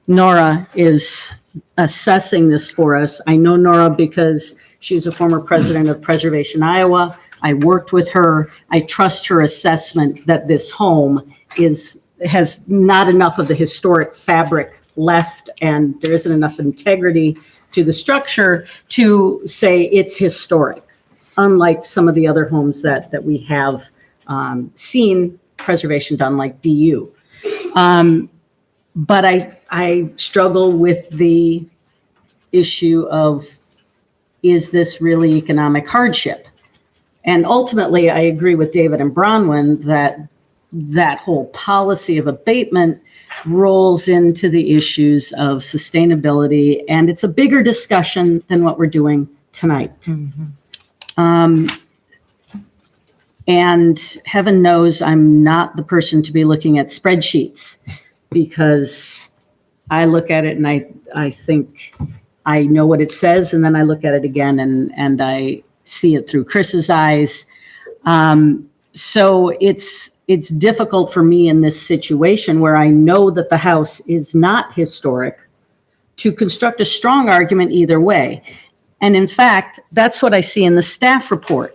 Nora is assessing this for us. I know Nora because she's a former president of Preservation Iowa. I worked with her. I trust her assessment that this home has not enough of the historic fabric left, and there isn't enough integrity to the structure to say it's historic, unlike some of the other homes that we have seen preservation done, like DU. But I struggle with the issue of, is this really economic hardship? And ultimately, I agree with David and Bronwyn that whole policy of abatement rolls into the issues of sustainability, and it's a bigger discussion than what we're doing tonight. And heaven knows I'm not the person to be looking at spreadsheets, because I look at it and I think I know what it says, and then I look at it again and I see it through Chris's eyes. So it's difficult for me in this situation where I know that the house is not historic to construct a strong argument either way. And in fact, that's what I see in the staff report,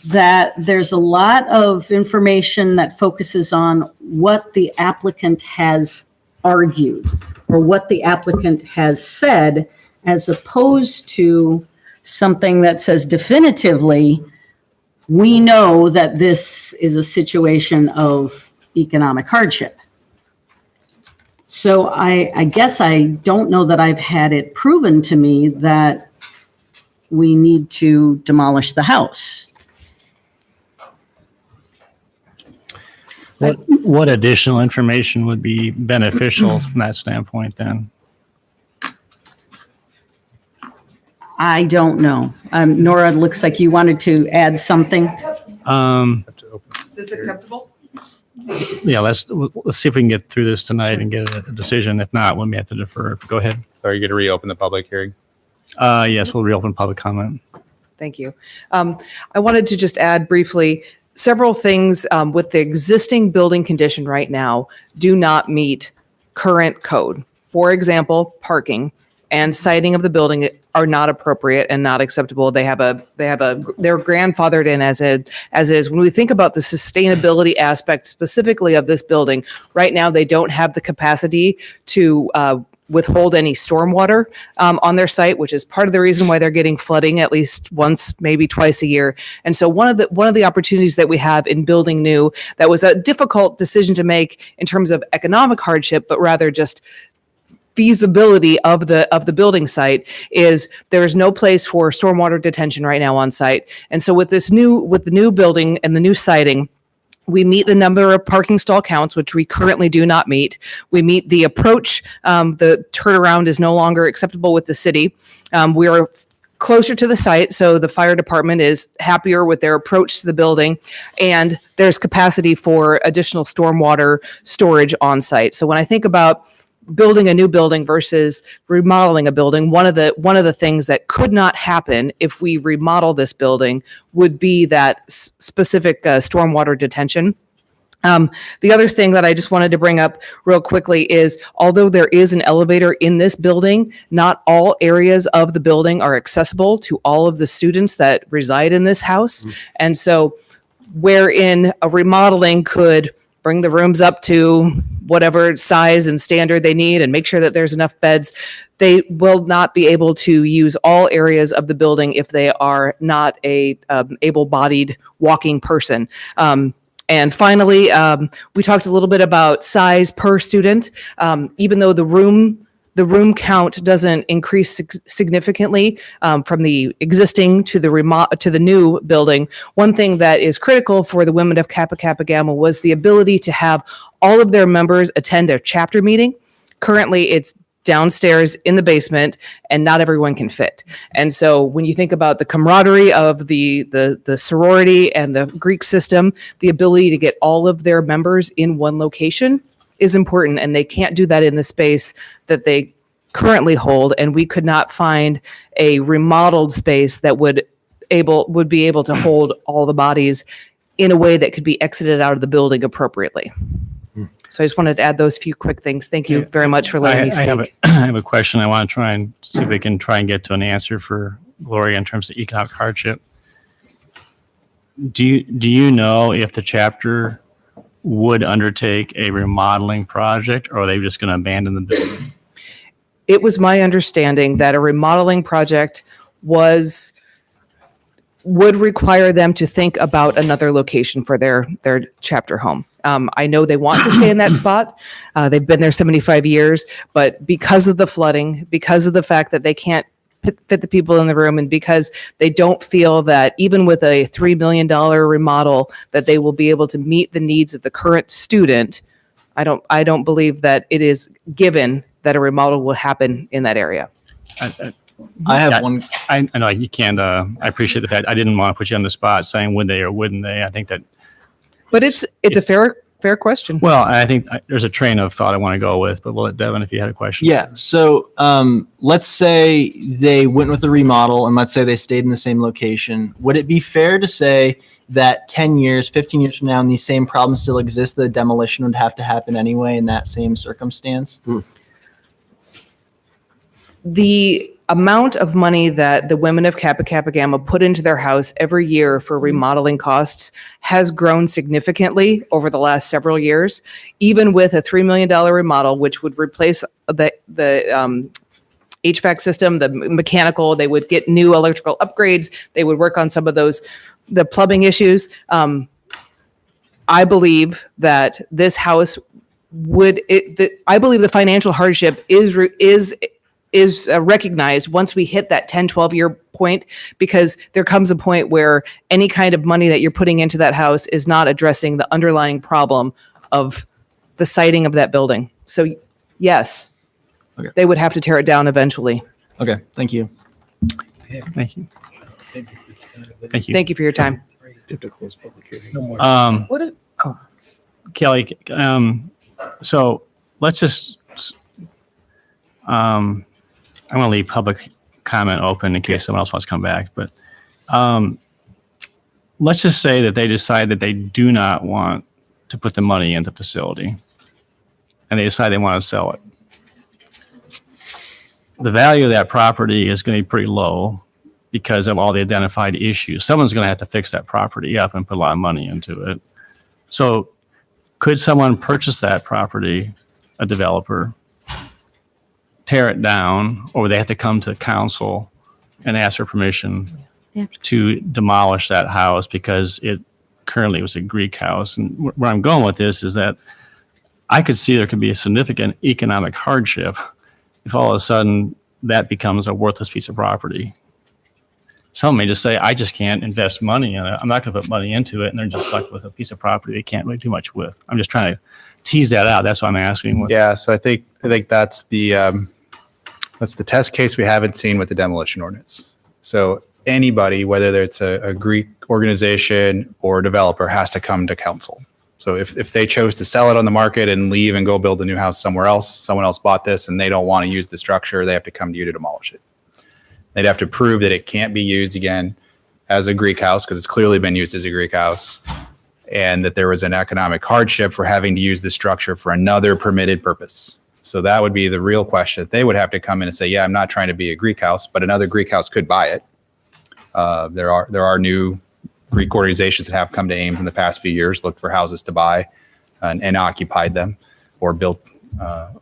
that there's a lot of information that focuses on what the applicant has argued or what the applicant has said, as opposed to something that says definitively, we know that this is a situation of economic hardship. So I guess I don't know that I've had it proven to me that we need to demolish the house. What additional information would be beneficial from that standpoint then? I don't know. Nora, it looks like you wanted to add something. Is this acceptable? Yeah, let's see if we can get through this tonight and get a decision. If not, we may have to defer. Go ahead. So are you going to reopen the public hearing? Yes, we'll reopen public comment. Thank you. I wanted to just add briefly, several things with the existing building condition right now do not meet current code. For example, parking and siting of the building are not appropriate and not acceptable. They're grandfathered in as is. When we think about the sustainability aspect specifically of this building, right now they don't have the capacity to withhold any stormwater on their site, which is part of the reason why they're getting flooding at least once, maybe twice a year. And so one of the opportunities that we have in building new, that was a difficult decision to make in terms of economic hardship, but rather just feasibility of the building site, is there is no place for stormwater detention right now on site. And so with the new building and the new siting, we meet the number of parking stall counts, which we currently do not meet. We meet the approach. The turnaround is no longer acceptable with the city. We are closer to the site, so the fire department is happier with their approach to the building, and there's capacity for additional stormwater storage on site. So when I think about building a new building versus remodeling a building, one of the things that could not happen if we remodel this building would be that specific stormwater detention. The other thing that I just wanted to bring up real quickly is, although there is an elevator in this building, not all areas of the building are accessible to all of the students that reside in this house. And so wherein a remodeling could bring the rooms up to whatever size and standard they need and make sure that there's enough beds, they will not be able to use all areas of the building if they are not a able-bodied walking person. And finally, we talked a little bit about size per student. Even though the the room count doesn't increase significantly from the existing to the new building. One thing that is critical for the women of Kappa Kappa Gamma was the ability to have all of their members attend a chapter meeting. Currently, it's downstairs in the basement, and not everyone can fit. And so when you think about the camaraderie of the sorority and the Greek system, the ability to get all of their members in one location is important, and they can't do that in the space that they currently hold. And we could not find a remodeled space that would be able to hold all the bodies in a way that could be exited out of the building appropriately. So I just wanted to add those few quick things. Thank you very much for letting me speak. I have a question. I want to try and see if we can try and get to an answer for Gloria in terms of economic hardship. Do you know if the chapter would undertake a remodeling project, or are they just going to abandon the building? It was my understanding that a remodeling project would require them to think about another location for their chapter home. I know they want to stay in that spot. They've been there 75 years, but because of the flooding, because of the fact that they can't fit the people in the room, and because they don't feel that even with a $3 million remodel that they will be able to meet the needs of the current student, I don't believe that it is given that a remodel will happen in that area. I have one. I know you can't. I appreciate the fact. I didn't want to put you on the spot saying would they or wouldn't they. I think that. But it's a fair question. Well, I think there's a train of thought I want to go with, but we'll let Devin if you had a question. Yeah. So let's say they went with a remodel, and let's say they stayed in the same location. Would it be fair to say that 10 years, 15 years from now, and these same problems still exist, the demolition would have to happen anyway in that same circumstance? The amount of money that the women of Kappa Kappa Gamma put into their house every year for remodeling costs has grown significantly over the last several years. Even with a $3 million remodel, which would replace the HVAC system, the mechanical, they would get new electrical upgrades, they would work on some of the plumbing issues. I believe that this house I believe the financial hardship is recognized once we hit that 10, 12-year point, because there comes a point where any kind of money that you're putting into that house is not addressing the underlying problem of the siting of that building. So yes, they would have to tear it down eventually. Okay, thank you. Thank you. Thank you. Thank you for your time. Kelly, so let's just, I'm going to leave public comment open in case someone else wants to come back, but let's just say that they decide that they do not want to put the money in the facility, and they decide they want to sell it. The value of that property is going to be pretty low because of all the identified issues. Someone's going to have to fix that property up and put a lot of money into it. So could someone purchase that property, a developer, tear it down, or they have to come to council and ask for permission to demolish that house because it currently was a Greek house? And where I'm going with this is that I could see there could be a significant economic hardship if all of a sudden that becomes a worthless piece of property. Some may just say, I just can't invest money in it. I'm not going to put money into it. And they're just stuck with a piece of property they can't really do much with. I'm just trying to tease that out. That's why I'm asking. Yeah, so I think that's the test case we haven't seen with the demolition ordinance. So anybody, whether it's a Greek organization or developer, has to come to council. So if they chose to sell it on the market and leave and go build a new house somewhere else, someone else bought this and they don't want to use the structure, they have to come to you to demolish it. They'd have to prove that it can't be used again as a Greek house because it's clearly been used as a Greek house, and that there was an economic hardship for having to use the structure for another permitted purpose. So that would be the real question. They would have to come in and say, yeah, I'm not trying to be a Greek house, but another Greek house could buy it. There are new Greek organizations that have come to Ames in the past few years, looked for houses to buy and occupied them, or built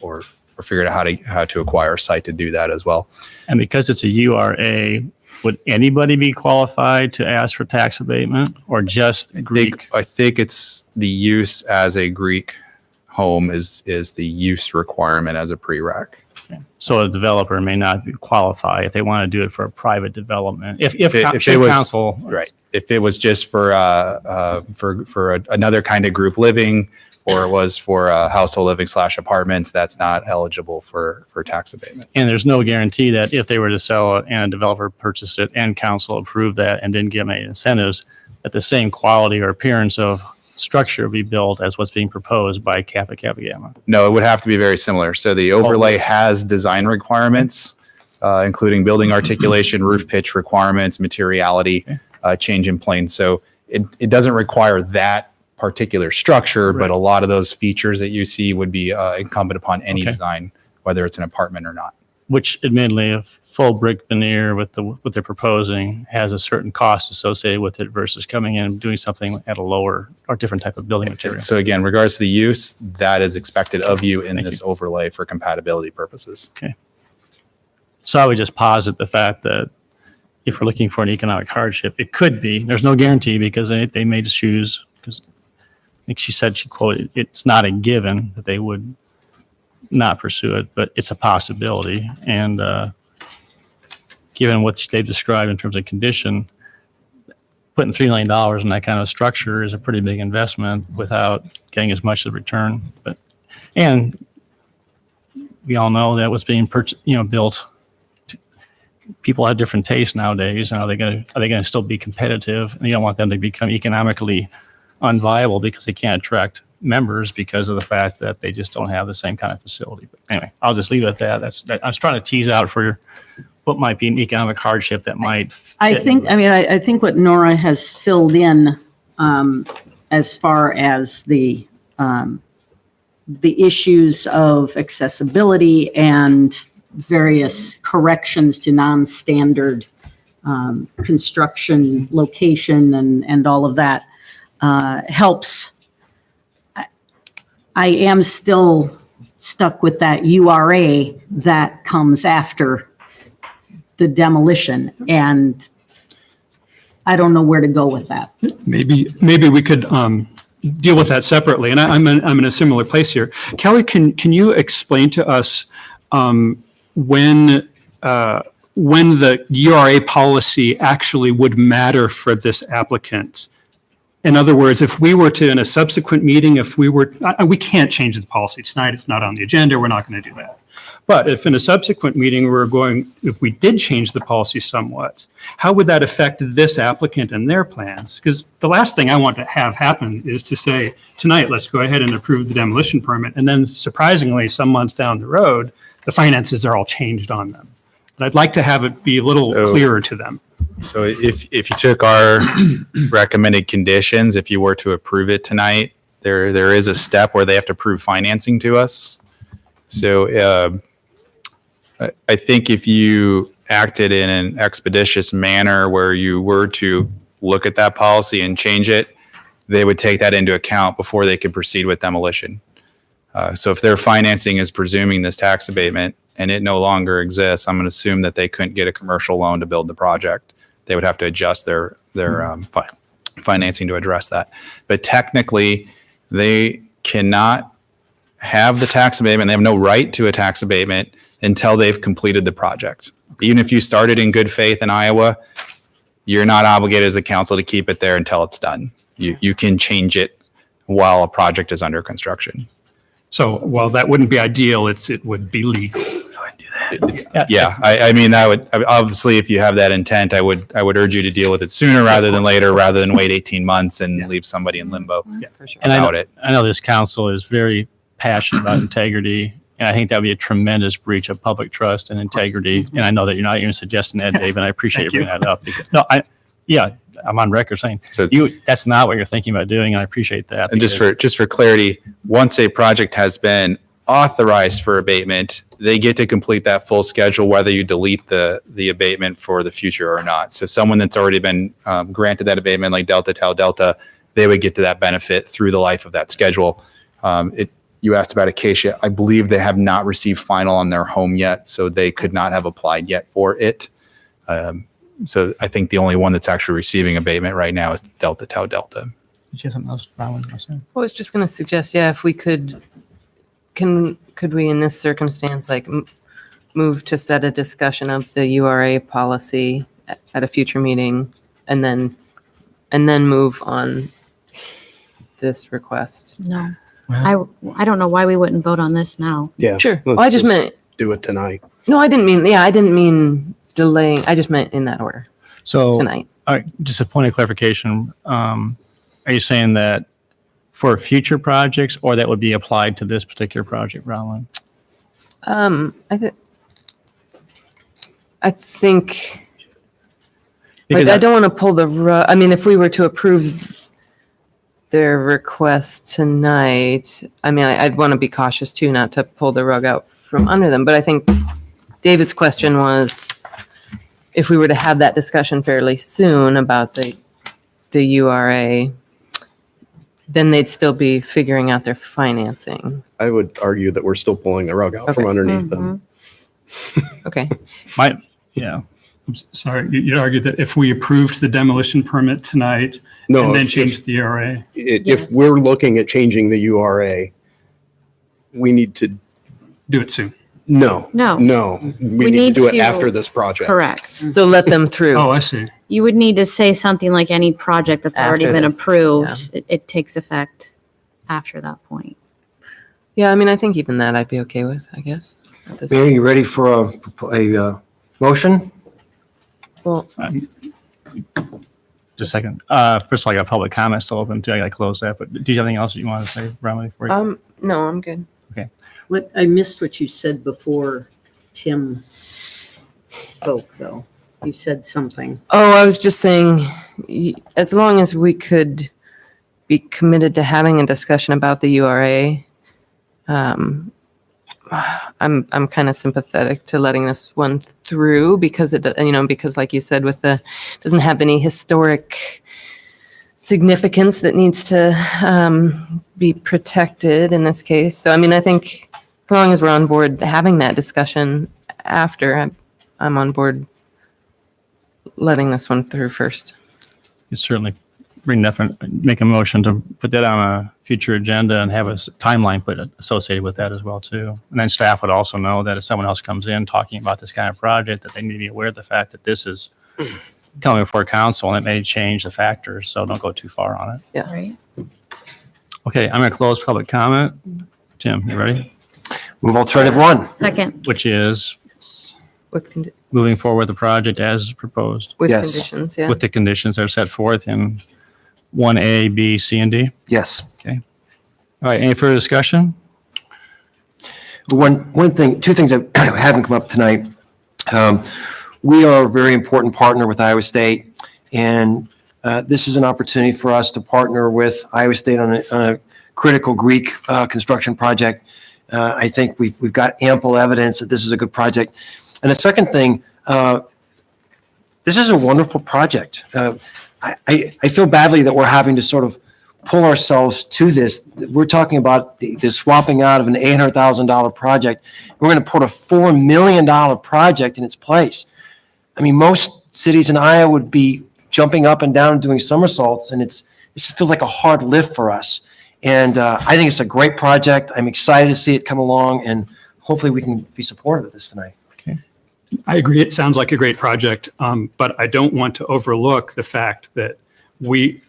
or figured out how to acquire a site to do that as well. And because it's a URA, would anybody be qualified to ask for tax abatement, or just Greek? I think it's the use as a Greek home is the use requirement as a prereq. So a developer may not qualify if they want to do it for a private development. If it was council, right, if it was just for another kind of group living, or it was for household living / apartments, that's not eligible for tax abatement. and there's no guarantee that if they were to sell it and a developer purchased it and council approved that and didn't give them any incentives, that the same quality or appearance of structure would be built as what's being proposed by Kappa Kappa Gamma. No, it would have to be very similar. So the overlay has design requirements, including building articulation, roof pitch requirements, materiality, change in plane. So it doesn't require that particular structure, but a lot of those features that you see would be incumbent upon any design, whether it's an apartment or not. Which admittedly, a full brick veneer with what they're proposing has a certain cost associated with it versus coming in and doing something at a lower or different type of building material. So again, regards to the use, that is expected of you in this overlay for compatibility purposes. Okay. So I would just posit the fact that if we're looking for an economic hardship, it could be, there's no guarantee because they may just choose, because I think she said, she quoted, it's not a given that they would not pursue it, but it's a possibility. And given what they've described in terms of condition, putting $3 million in that kind of structure is a pretty big investment without getting as much of return. And we all know that what's being built, people have different tastes nowadays. And are they going to still be competitive? And you don't want them to become economically unviable because they can't attract members because of the fact that they just don't have the same kind of facility. But anyway, I'll just leave it at that. I was trying to tease out for what might be an economic hardship that might. I think what Nora has filled in as far as the issues of accessibility and various corrections to non-standard construction location and all of that helps. I am still stuck with that URA that comes after the demolition, and I don't know where to go with that. Maybe we could deal with that separately. And I'm in a similar place here. Kelly, can you explain to us when the URA policy actually would matter for this applicant? In other words, if we were to, in a subsequent meeting, we can't change the policy tonight, it's not on the agenda, we're not going to do that. But if in a subsequent meeting if we did change the policy somewhat, how would that affect this applicant and their plans? Because the last thing I want to have happen is to say, tonight, let's go ahead and approve the demolition permit. And then surprisingly, some months down the road, the finances are all changed on them. But I'd like to have it be a little clearer to them. So if you took our recommended conditions, if you were to approve it tonight, there is a step where they have to prove financing to us. So I think if you acted in an expeditious manner where you were to look at that policy and change it, they would take that into account before they could proceed with demolition. So if their financing is presuming this tax abatement and it no longer exists, I'm going to assume that they couldn't get a commercial loan to build the project. They would have to adjust their financing to address that. But technically, they cannot have the tax abatement. They have no right to a tax abatement until they've completed the project. Even if you started in good faith in Iowa, you're not obligated as a council to keep it there until it's done. You can change it while a project is under construction. So while that wouldn't be ideal, it would be legal. I mean, that would obviously, if you have that intent, I would urge you to deal with it sooner rather than later, rather than wait 18 months and leave somebody in limbo. Yeah, for sure. And I know this council is very passionate about integrity, and I think that would be a tremendous breach of public trust and integrity. And I know that you're not even suggesting that, Dave, and I appreciate you bringing that up. I'm on record saying that's not what you're thinking about doing, and I appreciate that. And just for clarity, once a project has been authorized for abatement, they get to complete that full schedule, whether you delete the abatement for the future or not. So someone that's already been granted that abatement, like Delta Tau Delta, they would get to that benefit through the life of that schedule. You asked about Acacia. I believe they have not received final on their home yet, so they could not have applied yet for it. So I think the only one that's actually receiving abatement right now is Delta Tau Delta. Did you have something else, Rowan? I was just going to suggest, if we could we in this circumstance, move to set a discussion of the URA policy at a future meeting and then move on this request. No. I don't know why we wouldn't vote on this now. Yeah. Sure. let's Well, I just meant, do it tonight. no, I didn't mean delaying. I just meant in that order So, tonight. all right, just a point of clarification. Are you saying that for future projects or that would be applied to this particular project, Roland? I think, Because I don't want to pull the rug. I mean, if we were to approve their request tonight, I mean, I'd want to be cautious too, not to pull the rug out from under them. But I think David's question was, if we were to have that discussion fairly soon about the URA, then they'd still be figuring out their financing. I would argue that we're still pulling the rug out from Okay. underneath them. Okay. Yeah. Sorry, you'd argue that if we approved the demolition permit tonight No, and then if- changed the ERA. If we're looking at changing the URA, we need to, Do it soon. No. we need to do it after this project. Correct. So let them through. Oh, I see. You would need to say something like any project that's already After been this, approved, it takes effect after that point. Yeah, I mean, I think even that I'd be okay with, I guess. at this Mayor, you ready for a motion? Well, Just a second. First of all, I got public comments still open too. I got to close that. But do you have anything else that you want to say, Romney? Before you? no, I'm good. Okay. I missed what you said before Tim spoke, though. You said something. Oh, I was just saying, as long as we could be committed to having a discussion about the URA, I'm kind of sympathetic to letting this one through because because like you said, doesn't have any historic significance that needs to be protected in this case. So, I mean, I think as long as we're on board having that discussion after, I'm on board letting this one through first. You certainly make a motion to put that on a future agenda and have a timeline put associated with that as well too. And then staff would also know that if someone else comes in talking about this kind of project, that they need to be aware of the fact that this is coming before council and it may change the factors. So don't go too far on it. Yeah. Right. Okay, I'm going to close public comment. Tim, you ready? Move alternative one. Second. Which is With moving forward with the project as proposed. Yes. conditions, yeah. With the conditions that are set forth in 1A, B, C, and D. Yes. Okay. All right, any further discussion? Two things that haven't come up tonight. We are a very important partner with Iowa State, and this is an opportunity for us to partner with Iowa State on a critical Greek construction project. I think we've got ample evidence that this is a good project. And the second thing, this is a wonderful project. I feel badly that we're having to sort of pull ourselves to this. We're talking about the swapping out of an $800,000 project. We're going to put a $4 million project in its place. I mean, most cities in Iowa would be jumping up and down and doing somersaults, and this feels like a hard lift for us. And I think it's a great project. I'm excited to see it come along, and hopefully we can be supportive of this tonight. I agree. It sounds like a great project, but I don't want to overlook the fact that we,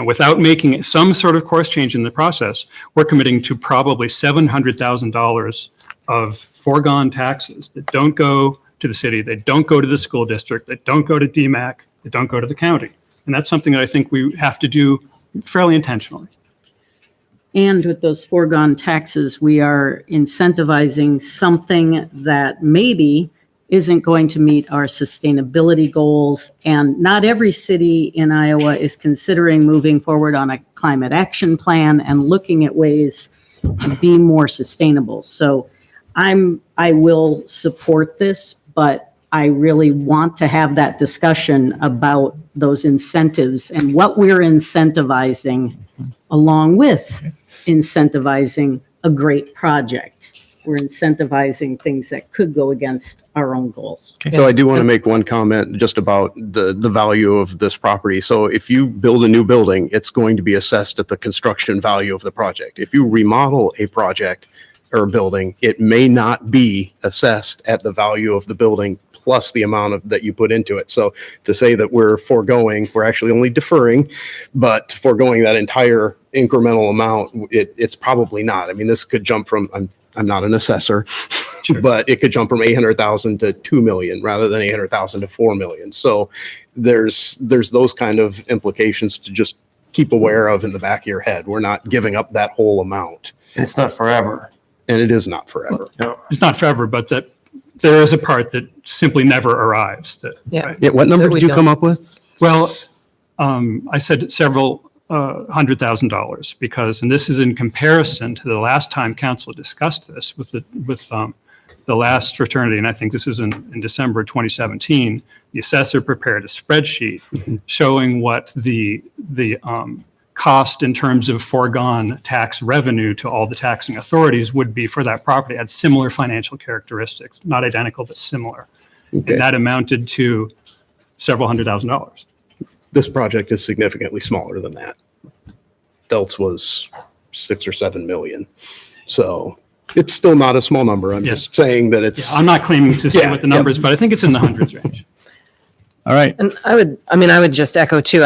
without making some sort of course change in the process, we're committing to probably $700,000 of foregone taxes that don't go to the city, they don't go to the school district, that don't go to DMAC, that don't go to the county. And that's something that I think we have to do fairly intentionally. And with those foregone taxes, we are incentivizing something that maybe isn't going to meet our sustainability goals. And not every city in Iowa is considering moving forward on a climate action plan and looking at ways to be more sustainable. So I will support this, but I really want to have that discussion about those incentives and what we're incentivizing along with incentivizing a great project. We're incentivizing things that could go against our own goals. So I do want to make one comment just about the value of this property. So if you build a new building, it's going to be assessed at the construction value of the project. If you remodel a project, or building, it may not be assessed at the value of the building plus the amount of that you put into it. So to say that we're actually only deferring, but foregoing that entire incremental amount, it's probably not. I mean, this could jump from, I'm not an assessor, but it could jump from 800,000 to 2 million rather than 800,000 to 4 million. So there's those kind of implications to just keep aware of in the back of your head. We're not giving up that whole amount. It's not forever. And it is not forever. It's not forever, but that there is a part that simply never arrives. Yeah. Yeah. What number did you come up with? Well, I said several $100,000 because, and this is in comparison to the last time council discussed this with the last fraternity, and I think this is in December 2017, the assessor prepared a spreadsheet showing what the cost in terms of foregone tax revenue to all the taxing authorities would be for that property. It had similar financial characteristics, not identical, but similar. Okay. And that amounted to several $100,000. This project is significantly smaller than that. Delts was 6 or 7 million. So it's still not a small number. I'm just saying that it's. Yeah, I'm not claiming to say what the number is, but I think it's in the hundreds range. All right. And I would just echo too.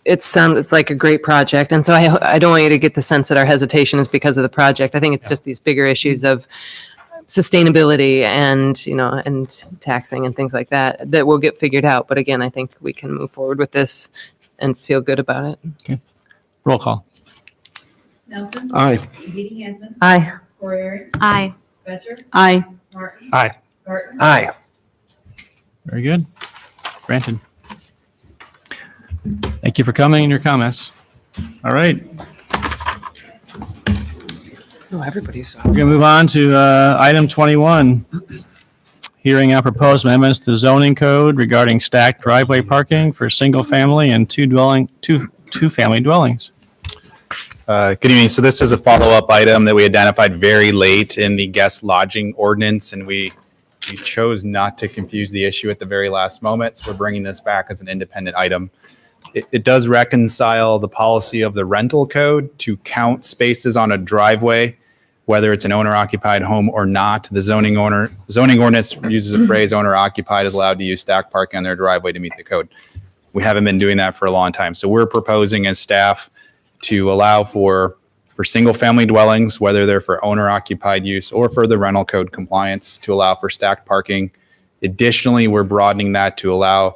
It's like a great project. And so I don't want you to get the sense that our hesitation is because of the project. I think it's just these bigger issues of sustainability and, and taxing and things like that will get figured out. But again, I think we can move forward with this and feel good about it. Okay. Roll call. Nelson. Aye. Edie Hanson. Aye. Corey. Aye. Betcher. Aye. Martin. Aye. Gartner. Aye. Very good. Granted. Thank you for coming and your comments. All right. Oh, everybody's. We're going to move on to item 21. Hearing on proposed amendments to the zoning code regarding stacked driveway parking for single family and two family dwellings. Good evening. So this is a follow-up item that we identified very late in the guest lodging ordinance, and we chose not to confuse the issue at the very last moment. So we're bringing this back as an independent item. It does reconcile the policy of the rental code to count spaces on a driveway, whether it's an owner-occupied home or not. The zoning ordinance uses a phrase, owner-occupied is allowed to use stacked parking on their driveway to meet the code. We haven't been doing that for a long time. So we're proposing as staff to allow for single-family dwellings, whether they're for owner-occupied use or for the rental code compliance, to allow for stacked parking. Additionally, we're broadening that to allow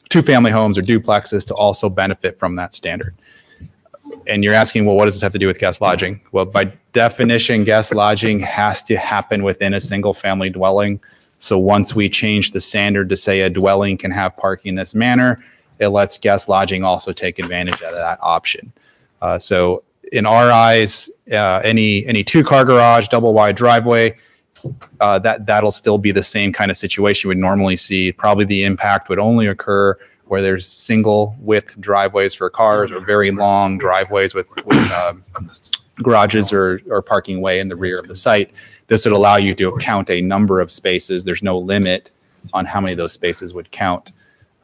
two-family homes or duplexes to also benefit from that standard. And you're asking, well, what does this have to do with guest lodging? Well, by definition, guest lodging has to happen within a single-family dwelling. So once we change the standard to say a dwelling can have parking in this manner, it lets guest lodging also take advantage of that option. So in our eyes, any two-car garage, double-wide driveway, that'll still be the same kind of situation we'd normally see. Probably the impact would only occur where there's single width driveways for cars or very long driveways with garages or parking way in the rear of the site. This would allow you to count a number of spaces. There's no limit on how many of those spaces would count.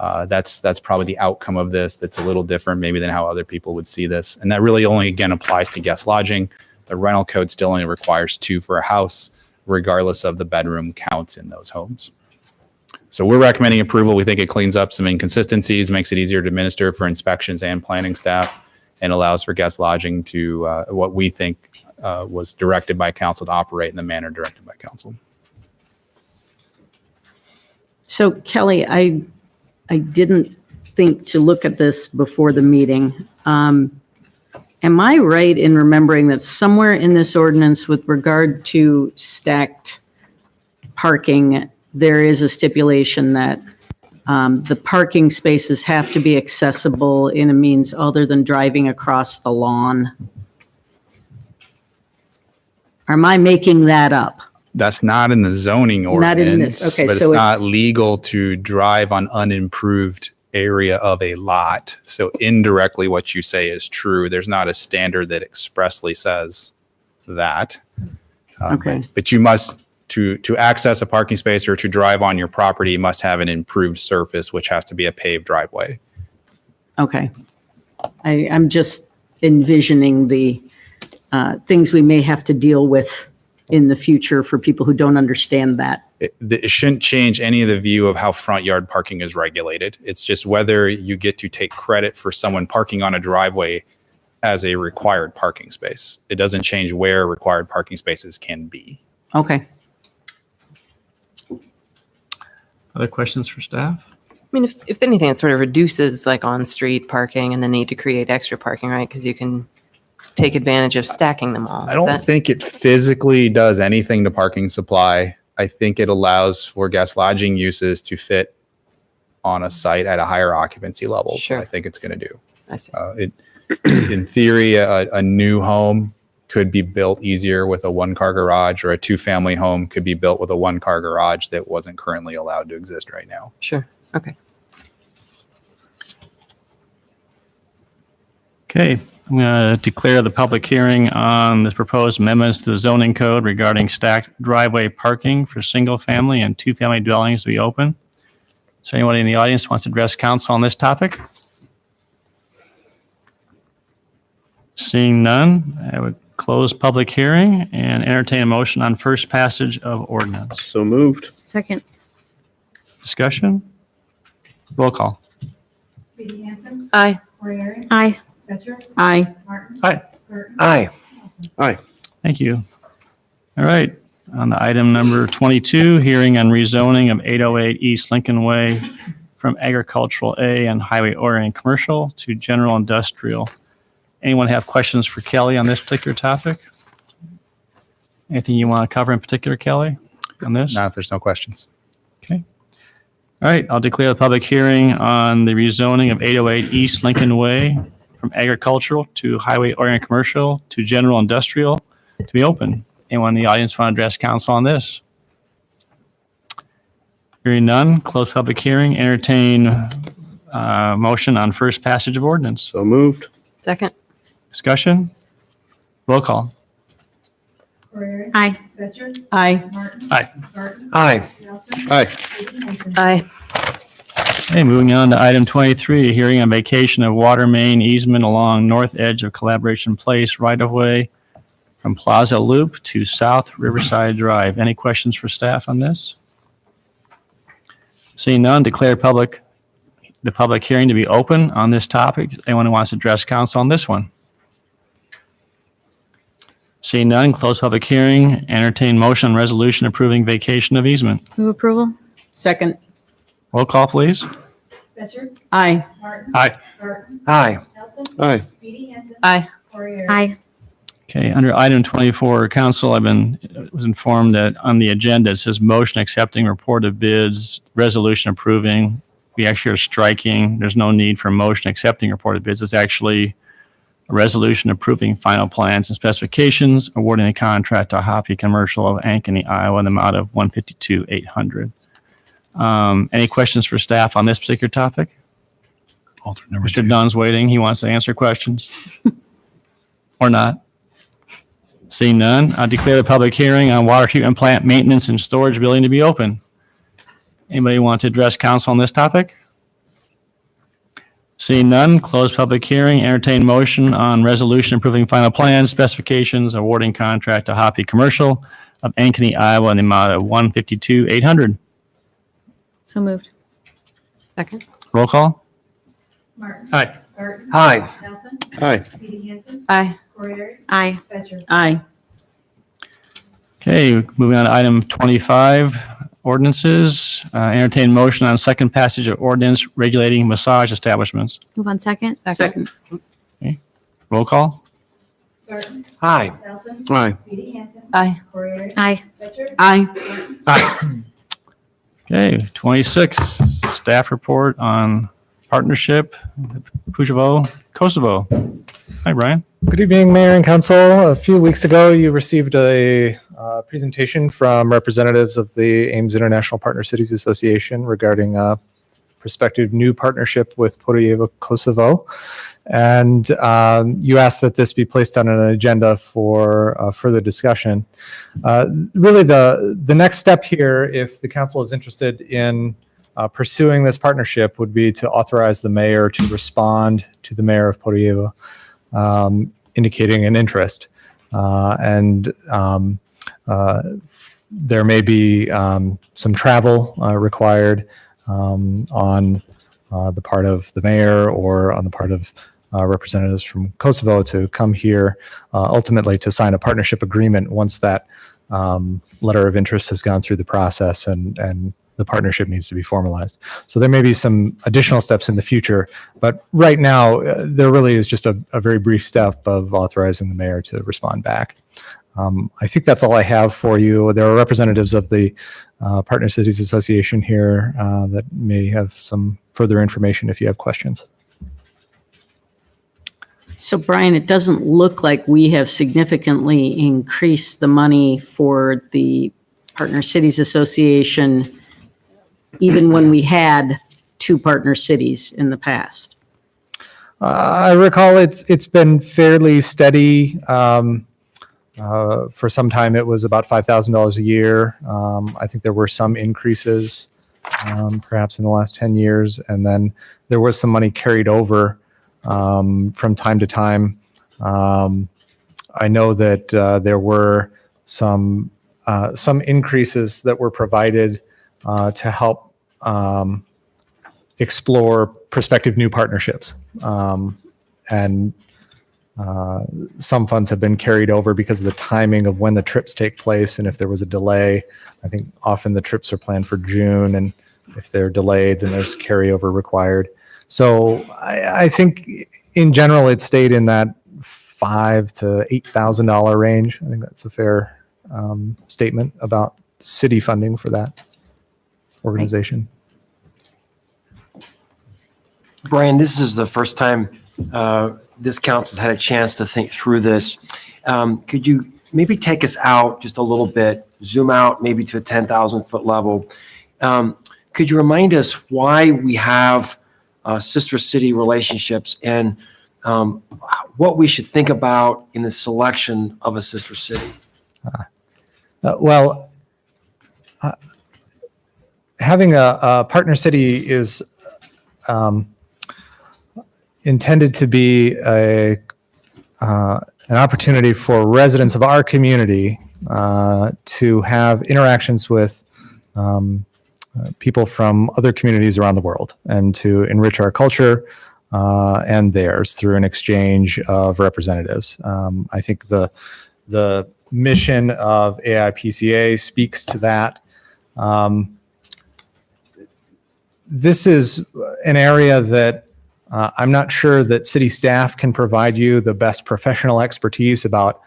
That's probably the outcome of this. That's a little different maybe than how other people would see this. And that really only, again, applies to guest lodging. The rental code still only requires 2 for a house, regardless of the bedroom counts in those homes. So we're recommending approval. We think it cleans up some inconsistencies, makes it easier to administer for inspections and planning staff, and allows for guest lodging to what we think was directed by council to operate in the manner directed by council. So Kelly, I didn't think to look at this before the meeting. Am I right in remembering that somewhere in this ordinance with regard to stacked parking, there is a stipulation that the parking spaces have to be accessible in a means other than driving across the lawn? Or am I making that up? That's not in the zoning ordinance. Not in this. Okay, but so it's not legal to drive on unimproved area of a lot. So indirectly, what you say is true. There's not a standard that expressly says that. Okay. But you must, to access a parking space or to drive on your property, you must have an improved surface, which has to be a paved driveway. Okay. I'm just envisioning the things we may have to deal with in the future for people who don't understand that. It shouldn't change any of the view of how front yard parking is regulated. It's just whether you get to take credit for someone parking on a driveway as a required parking space. It doesn't change where required parking spaces can be. Okay. Other questions for staff? I mean, if anything, it sort of reduces like on-street parking and the need to create extra parking, right? Because you can take advantage of stacking them all. I don't think it physically does anything to parking supply. I think it allows for guest lodging uses to fit on a site at a higher occupancy level. Sure. I think it's going to do. I see. In theory, a new home could be built easier with a one-car garage, or a two-family home could be built with a one-car garage that wasn't currently allowed to exist right now. Sure. Okay. Okay, I'm going to declare the public hearing on the proposed amendments to the zoning code regarding stacked driveway parking for single-family and two-family dwellings to be open. Is there anyone in the audience who wants to address council on this topic? Seeing none, I would close public hearing and entertain a motion on first passage of ordinance. So moved. Second. Discussion? Roll call. Katie Hansen. Aye. Corey. Aye. Fetcher. Aye. Martin. Aye. Burton. Aye. Aye. Thank you. All right, on to item number 22, hearing on rezoning of 808 East Lincoln Way from agricultural A and highway oriented commercial to general industrial. Anyone have questions for Kelly on this particular topic? Anything you want to cover in particular, Kelly, on this? Not if there's no questions. Okay. All right, I'll declare the public hearing on the rezoning of 808 East Lincoln Way from agricultural to highway-oriented commercial to general industrial to be open. Anyone in the audience want to address council on this? Hearing none, close public hearing, entertain motion on first passage of ordinance. So moved. Second. Discussion? Roll call. Corey. Aye. Fetcher. Aye. Martin. Aye. Burton. Aye. Nelson. Aye. Katie Hansen. Aye. Okay, moving on to item 23, hearing on vacation of water main easement along north edge of Collaboration Place right-of-way from Plaza Loop to South Riverside Drive. Any questions for staff on this? Seeing none, declare the public hearing to be open on this topic. Anyone who wants to address council on this one? Seeing none, close public hearing, entertain motion on resolution approving vacation of easement. Move approval. Second. Roll call, please. Fetcher. Aye. Martin. Aye. Burton. Aye. Nelson. Aye. Katie Hansen. Aye. Corey. Aye. Okay, under item 24, council, was informed that on the agenda, it says motion accepting report of bids, resolution approving. We actually are striking. There's no need for motion accepting report of bids. It's actually a resolution approving final plans and specifications, awarding a contract to Hoppy Commercial of Ankeny, Iowa, in the amount of $152,800. Any questions for staff on this particular topic? Alternate number Mr. Dunn's waiting. He wants to answer questions. Or not. Seeing none, I declare the public hearing on water treatment plant maintenance and storage building to be open. Anybody want to address council on this topic? Seeing none, close public hearing, entertain motion on resolution approving final plans, specifications, awarding contract to Hoppy Commercial of Ankeny, Iowa, in the amount of $152,800. So moved. Second. Roll call. Martin. Aye. Burton. Aye. Nelson. Aye. Katie Hansen. Aye. Corey. Aye. Fetcher. Aye. Okay, moving on to item 25, ordinances. Entertain motion on second passage of ordinance regulating massage establishments. Move on second. Second. Roll call. Burton. Aye. Nelson. Aye. Katie Hansen. Aye. Corey. Aye. Fetcher. Aye. Okay, 26, staff report on partnership with Pujovo, Kosovo. Hi, Brian. Good evening, Mayor and Council. A few weeks ago, you received a presentation from representatives of the Ames International Partner Cities Association regarding a prospective new partnership with Pujovo, Kosovo. And you asked that this be placed on an agenda for further discussion. Really, the next step here, if the council is interested in pursuing this partnership, would be to authorize the mayor to respond to the mayor of Pujovo, indicating an interest. and there may be some travel required on the part of the mayor or on the part of representatives from Kosovo to come here ultimately to sign a partnership agreement once that letter of interest has gone through the process and the partnership needs to be formalized. So there may be some additional steps in the future, but right now there really is just a very brief step of authorizing the mayor to respond back. I think that's all I have for you. There are representatives of the Partner Cities Association here that may have some further information if you have questions. So Brian, it doesn't look like we have significantly increased the money for the Partner Cities Association, even when we had 2 partner cities in the past. I recall it's been fairly steady. For some time, it was about $5,000 a year. I think there were some increases, perhaps in the last 10 years, and then there was some money carried over from time to time. I know that there were some increases that were provided to help explore prospective new partnerships, and some funds have been carried over because of the timing of when the trips take place, and if there was a delay, I think often the trips are planned for June, and if they're delayed, then there's carryover required. So I think in general it stayed in that $5,000 to $8,000 range. I think that's a fair statement about city funding for that organization. Brian, this is the first time this council's had a chance to think through this. Could you maybe take us out just a little bit, zoom out maybe to a 10,000 foot level? Could you remind us why we have sister city relationships and what we should think about in the selection of a sister city? Having a partner city is intended to be an opportunity for residents of our community to have interactions with people from other communities around the world and to enrich our culture and theirs through an exchange of representatives. I think the mission of AIPCA speaks to that. This is an area that I'm not sure that city staff can provide you the best professional expertise about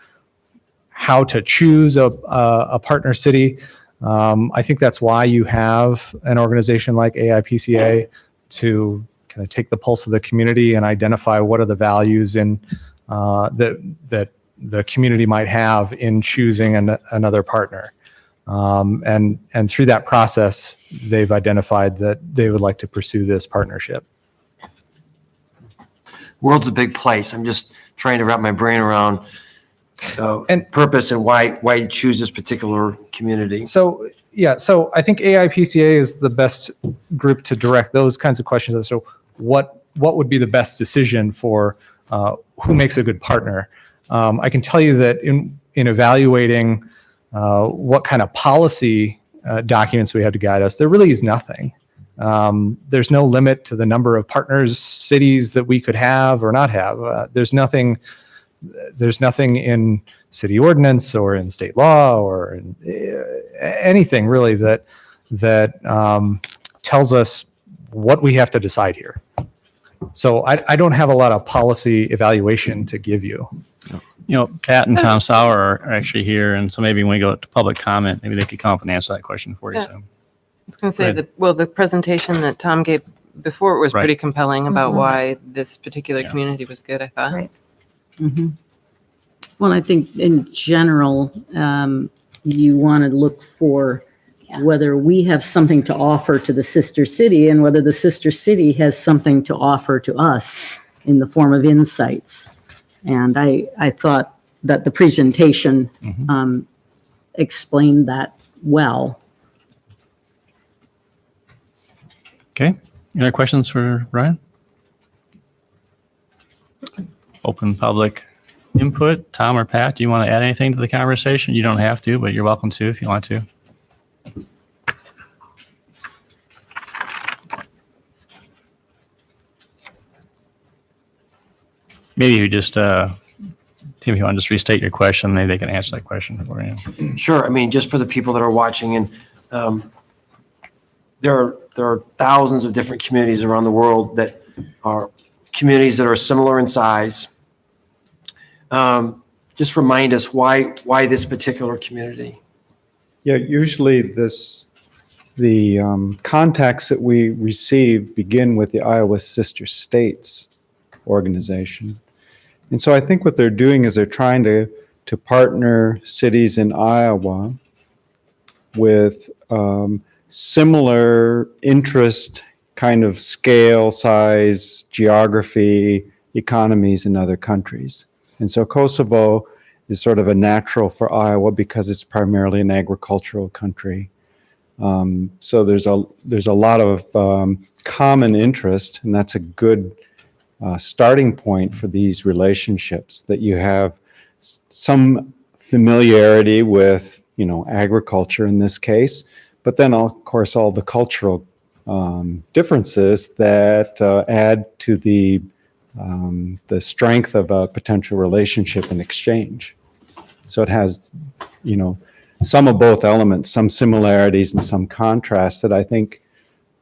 how to choose a partner city. I think that's why you have an organization like AIPCA to kind of take the pulse of the community and identify what are the values in that the community might have in choosing another partner. And through that process, they've identified that they would like to pursue this partnership. World's a big place. I'm just trying to wrap my brain around and purpose and why you choose this particular community. So I think AIPCA is the best group to direct those kinds of questions as to what would be the best decision for who makes a good partner. I can tell you that in evaluating what kind of policy documents we have to guide us, there really is nothing. There's no limit to the number of partners, cities that we could have or not have. There's nothing in city ordinance or in state law or in anything really that tells us what we have to decide here. So I don't have a lot of policy evaluation to give you. You know, Pat and Tom Sauer are actually here, and so maybe when we go to public comment, maybe they could come up and answer that question for you. Yeah. So. I was going to say that, well, the presentation that Tom gave before was Right. pretty compelling about Mhm. why this particular community was good, I thought. Right. Mhm. Well, I think in general, you want to look for whether we have something to offer to the sister city and whether the sister city has something to offer to us in the form of insights. And I thought that the presentation explained that well. Okay. Any other questions for Brian? Open public input? Tom or Pat, do you want to add anything to the conversation? You don't have to, but you're welcome to if you want to. Maybe you just, Tim, if you want to just restate your question, maybe they can answer that question for you. Sure. I mean, just for the people that are watching, and there are thousands of different communities around the world that are communities that are similar in size. Just remind us why this particular community. Yeah, usually the contacts that we receive begin with the Iowa Sister States organization. And so I think what they're doing is they're trying to partner cities in Iowa with similar interest, kind of scale, size, geography, economies in other countries. And so Kosovo is sort of a natural for Iowa because it's primarily an agricultural country. So there's a lot of common interest, and that's a good starting point for these relationships, that you have some familiarity with, agriculture in this case, but then of course all the cultural differences that add to the strength of a potential relationship and exchange. So it has, some of both elements, some similarities and some contrasts that I think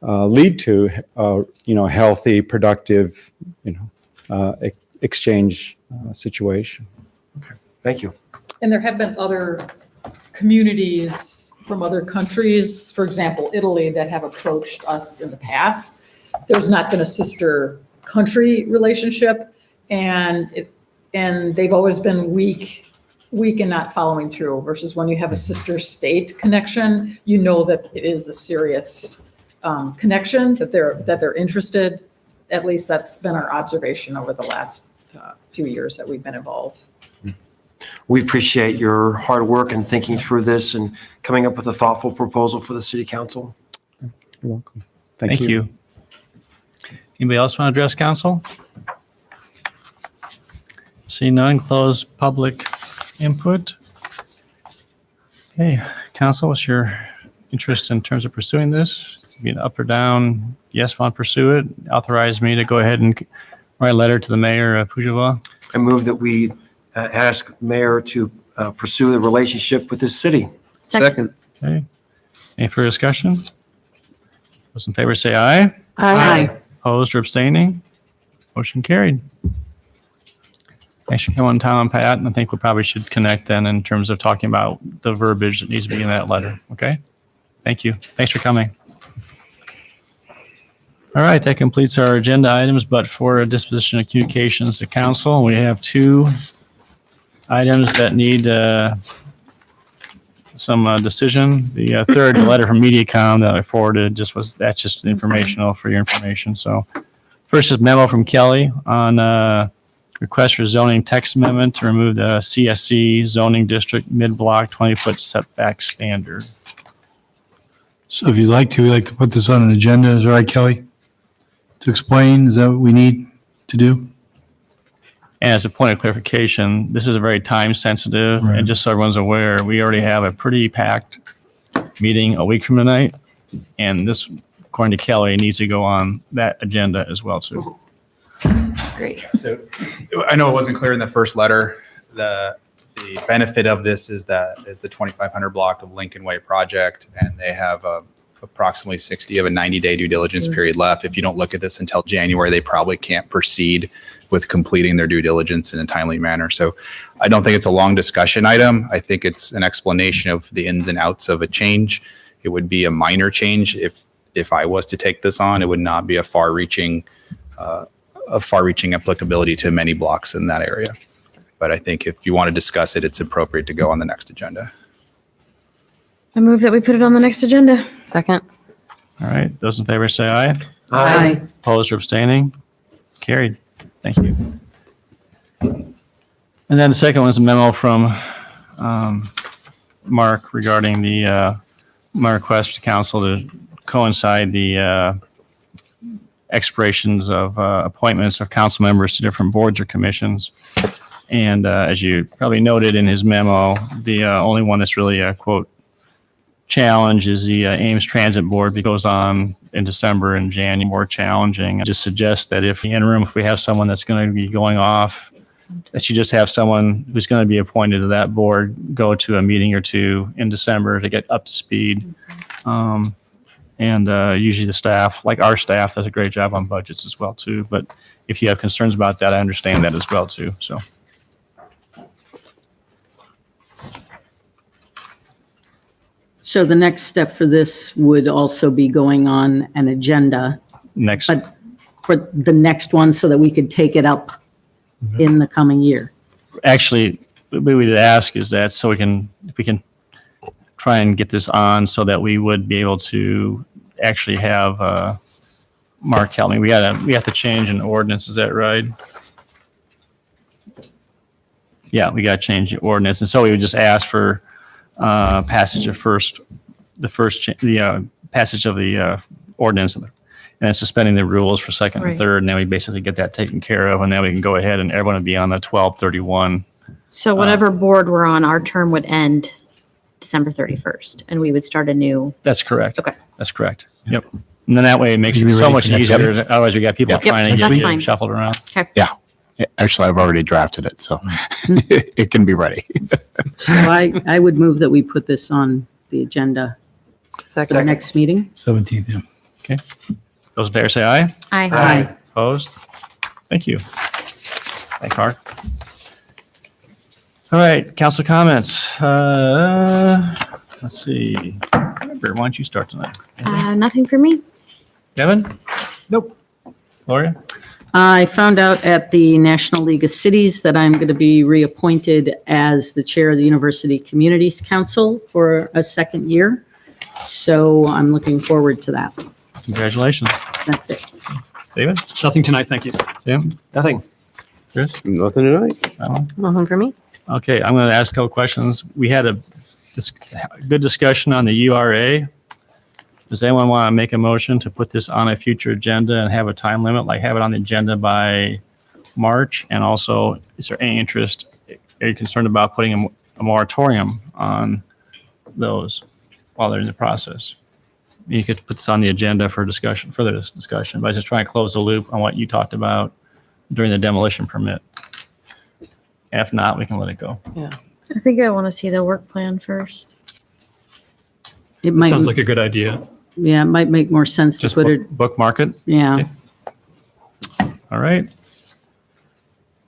lead to, healthy, productive, exchange situation. Okay, thank you. And there have been other communities from other countries, for example, Italy, that have approached us in the past. There's not been a sister country relationship, and they've always been weak and not following through, versus when you have a sister state connection, that it is a serious connection, that they're interested. At least that's been our observation over the last few years that we've been involved. We appreciate your hard work and thinking through this and coming up with a thoughtful proposal for the city council. You're welcome. Thank you. Anybody else want to address council? See none, close public input. Okay, council, what's your interest in terms of pursuing this? Being up or down? Yes, want to pursue it? Authorize me to go ahead and write a letter to the mayor of Pujova. I move that we ask mayor to pursue the relationship with this city. Second. Okay. Any further discussion? Those in favor say aye. Aye. Opposed or abstaining? Motion carried. Thanks for coming, Tom and Pat, and I think we probably should connect then in terms of talking about the verbiage that needs to be in that letter, okay? Thank you. Thanks for coming. All right, that completes our agenda items, but for a disposition of communications to council, we have two items that need some decision. The third, the letter from MediaCom that I forwarded, that's just informational for your information. So first is memo from Kelly on request for zoning text amendment to remove the CSC zoning district mid-block 20-foot setback standard. So if you'd like to, we'd like to put this on an agenda. Is that right, Kelly? To explain, is that what we need to do? And as a point of clarification, this is a very time sensitive, and just so everyone's aware, we already have a pretty packed meeting a week from tonight. And this, according to Kelly, needs to go on that agenda as well too. Great. So I know it wasn't clear in the first letter. The benefit of this is the 2,500 block of Lincoln Way project, and they have approximately 60 of a 90-day due diligence period left. If you don't look at this until January, they probably can't proceed with completing their due diligence in a timely manner. So I don't think it's a long discussion item. I think it's an explanation of the ins and outs of a change. It would be a minor change if I was to take this on. It would not be a far-reaching applicability to many blocks in that area. But I think if you want to discuss it, it's appropriate to go on the next agenda. I move that we put it on the next agenda. Second. All right, those in favor say aye. Aye. Opposed or abstaining? Carried. Thank you. And then the second one is a memo from Mark regarding my request to council to coincide the expirations of appointments of council members to different boards or commissions. And as you probably noted in his memo, the only one that's really a quote challenge is the Ames Transit Board. It goes on in December and January, more challenging. I just suggest that if in the interim, if we have someone that's going to be going off, that you just have someone who's going to be appointed to that board go to a meeting or two in December to get up to speed. And usually the staff, like our staff, does a great job on budgets as well too. But if you have concerns about that, I understand that as well too. So. So the next step for this would also be going on an agenda. Next. But for the next one so that we could take it up in the coming year. Actually, what we would ask is that so if we can try and get this on so that we would be able to actually have Mark help me. We have to change an ordinance. Is that right? Yeah, we got to change the ordinance. And so we would just ask for passage of the passage of the ordinance and then suspending the rules for second and Right. third, and then we basically get that taken care of, and then we can go ahead and everyone would be on the 12/31. So whatever board we're on, our term would end December 31st, and we would start a new. That's correct. Okay. That's correct. Yep. And then that way it makes You it be so ready much for next easier. week? Otherwise, we got people Yep, trying to that's get fine. shuffled around. Yeah. Actually, I've already drafted it, so it can be ready. So I would move that we put this on the agenda for the next meeting. 17th, yeah. Okay. Those in favor say aye. Aye. Opposed? Thank you. Thanks, Mark. All right, council comments. Let's see. Amber, why don't you start tonight? Nothing for me. Kevin? Nope. Gloria? I found out at the National League of Cities that I'm going to be reappointed as the chair of the University Communities Council for a second year. So I'm looking forward to that. Congratulations. That's it. David? Nothing tonight, thank you. Tim? Nothing. Chris? Nothing tonight. Alan? Nothing for me. Okay, I'm going to ask a couple questions. We had a good discussion on the URA. Does anyone want to make a motion to put this on a future agenda and have a time limit, like have it on the agenda by March? And also, is there any interest, are you concerned about putting a moratorium on those while they're in the process? You could put this on the agenda for discussion, further discussion, but I was just trying to close the loop on what you talked about during the demolition permit. If not, we can let it go. I think I want to see the work plan first. It might, Sounds like a good idea. yeah, it might make more sense to Just put it, bookmark it. yeah. All right.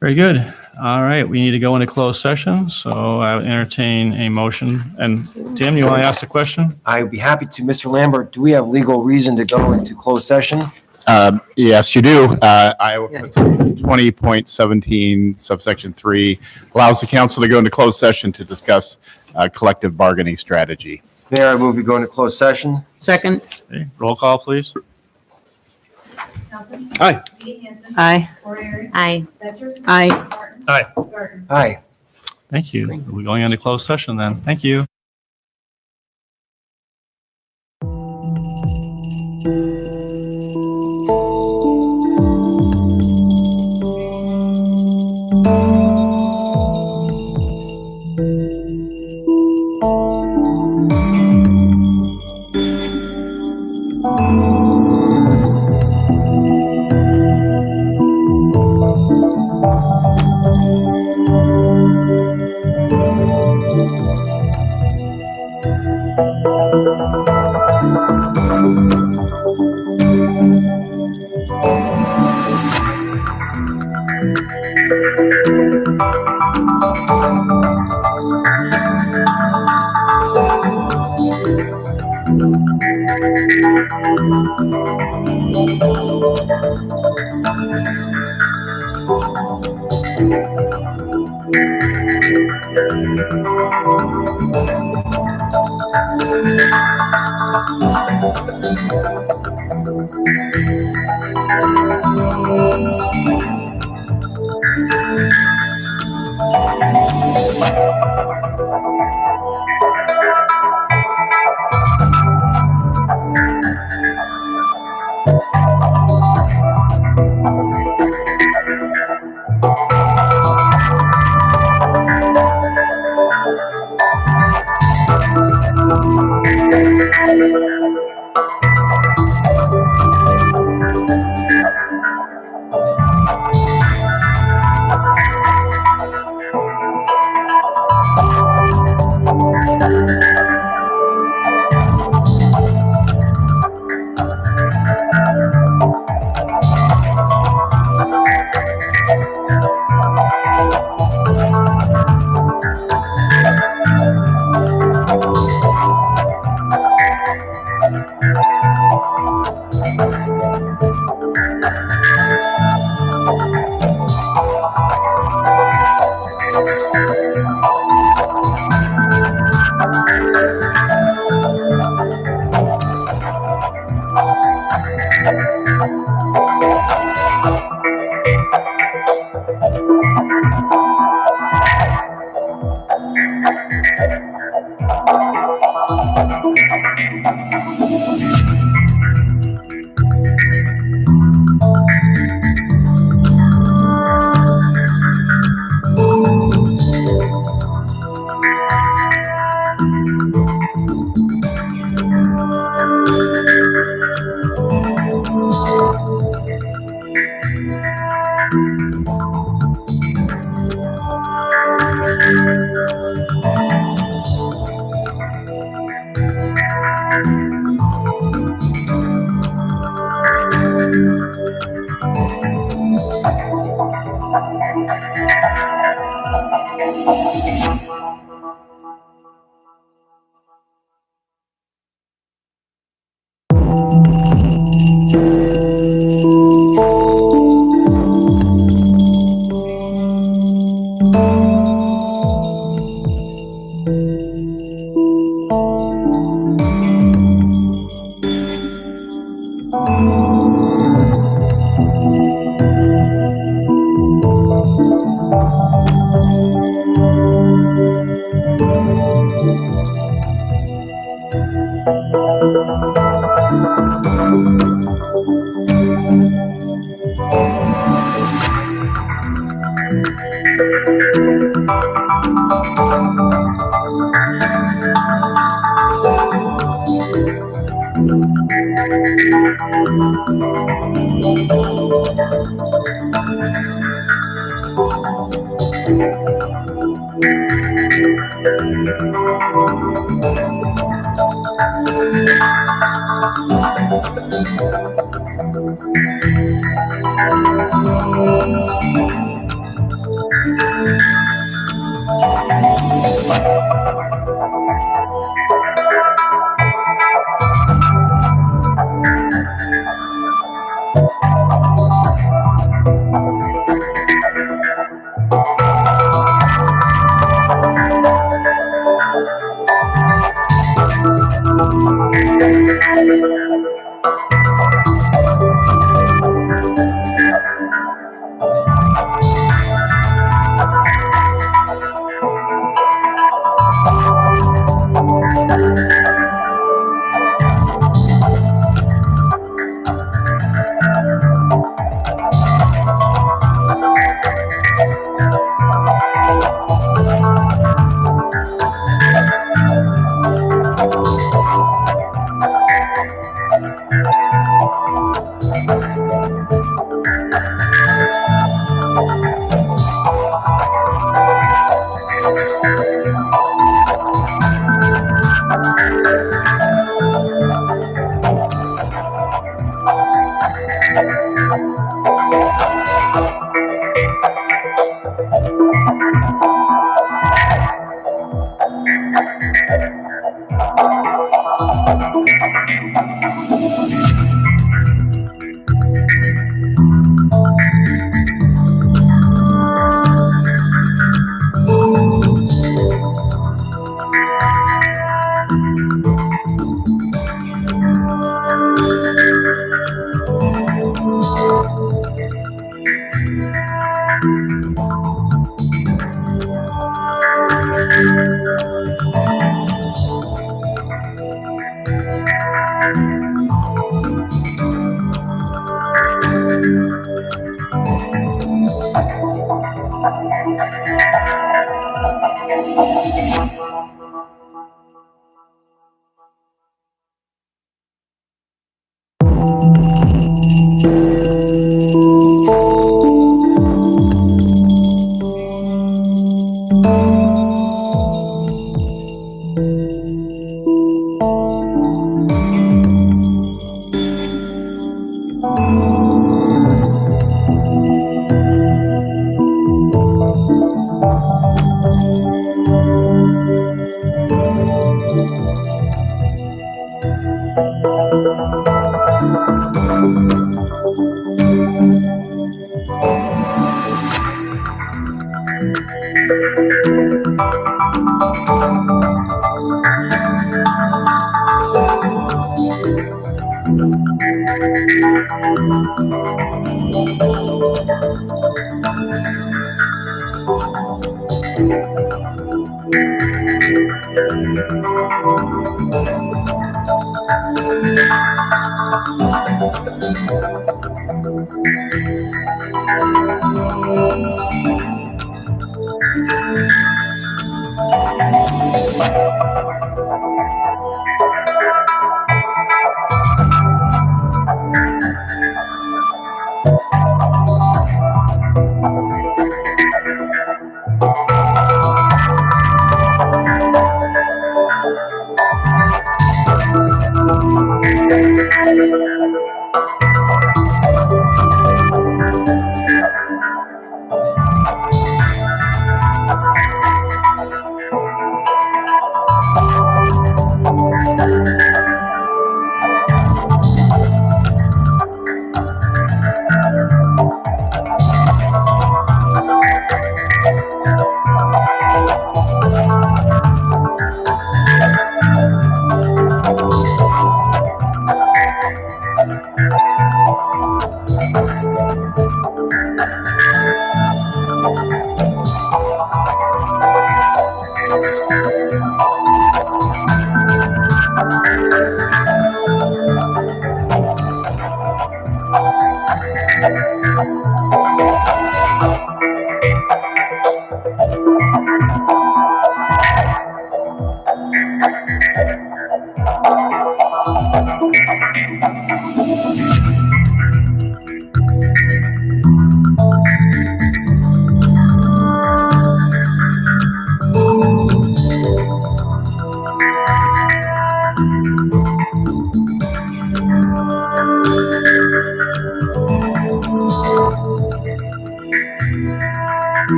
Very good. All right, we need to go into closed session, so I would entertain a motion. And Tim, you want to ask the question? I would be happy to. Mr. Lambert, do we have legal reason to go into closed session? Yes, you do. Iowa Code 20.17 subsection 3 allows the council to go into closed session to discuss collective bargaining strategy. Mayor, I move we go into closed session. Second. Okay, roll call, please. Nelson. Aye. Lee Hanson. Aye. Corey. Aye. Betcher. Aye. Martin. Aye. Garten. Aye. Thank you. We're going into closed session then. Thank you.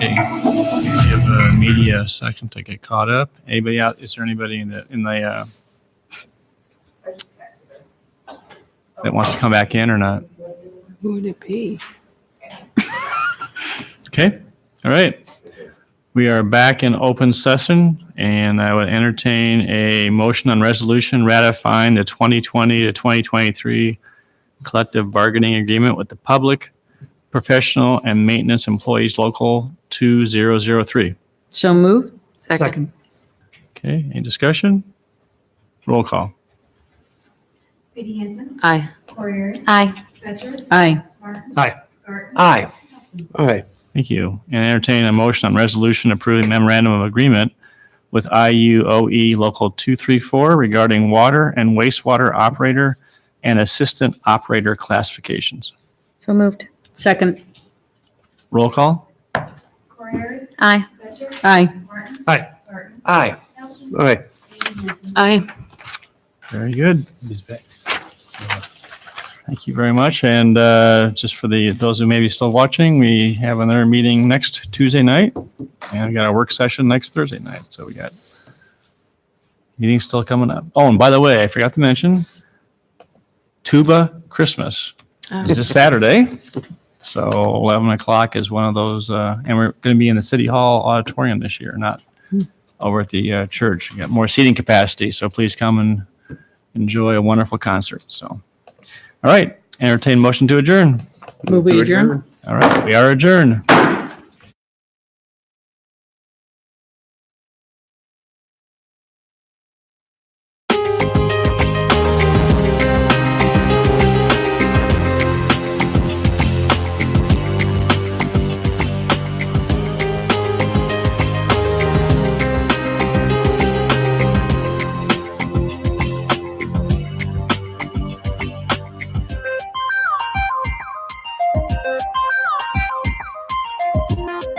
Okay. Give the media a second to get caught up. Anybody out? Is there anybody that wants to come back in or not? Who would it be? Okay. All right. We are back in open session, and I would entertain a motion on resolution ratifying the 2020 to 2023 collective bargaining agreement with the public, professional, and maintenance employees local 2003. So move. Second. Okay. Any discussion? Roll call. Katie Hansen, Aye. Corey, Aye. Batchor, Aye. Martin. Aye. Garten. Aye. Aye. Thank you. And entertain a motion on resolution approving memorandum of agreement with IUOE Local 234 regarding water and wastewater operator and assistant operator classifications. So moved. Second. Roll call. Corey, Aye. Batchor, Aye. Martin. Aye. Garten. Aye. Nelson. Aye. Katie Hansen. Aye. Very good. Thank you very much. And just for those who may be still watching, we have another meeting next Tuesday night, and we got our work session next Thursday night. So we got meetings still coming up. Oh, and by the way, I forgot to mention, Tuba Christmas is this Saturday. So 11 o'clock is one of those, and we're going to be in the City Hall auditorium this year, not over at the church. We got more seating capacity, so please come and enjoy a wonderful concert. So, all right, entertain motion to adjourn. Move we adjourn. All right, we are adjourned.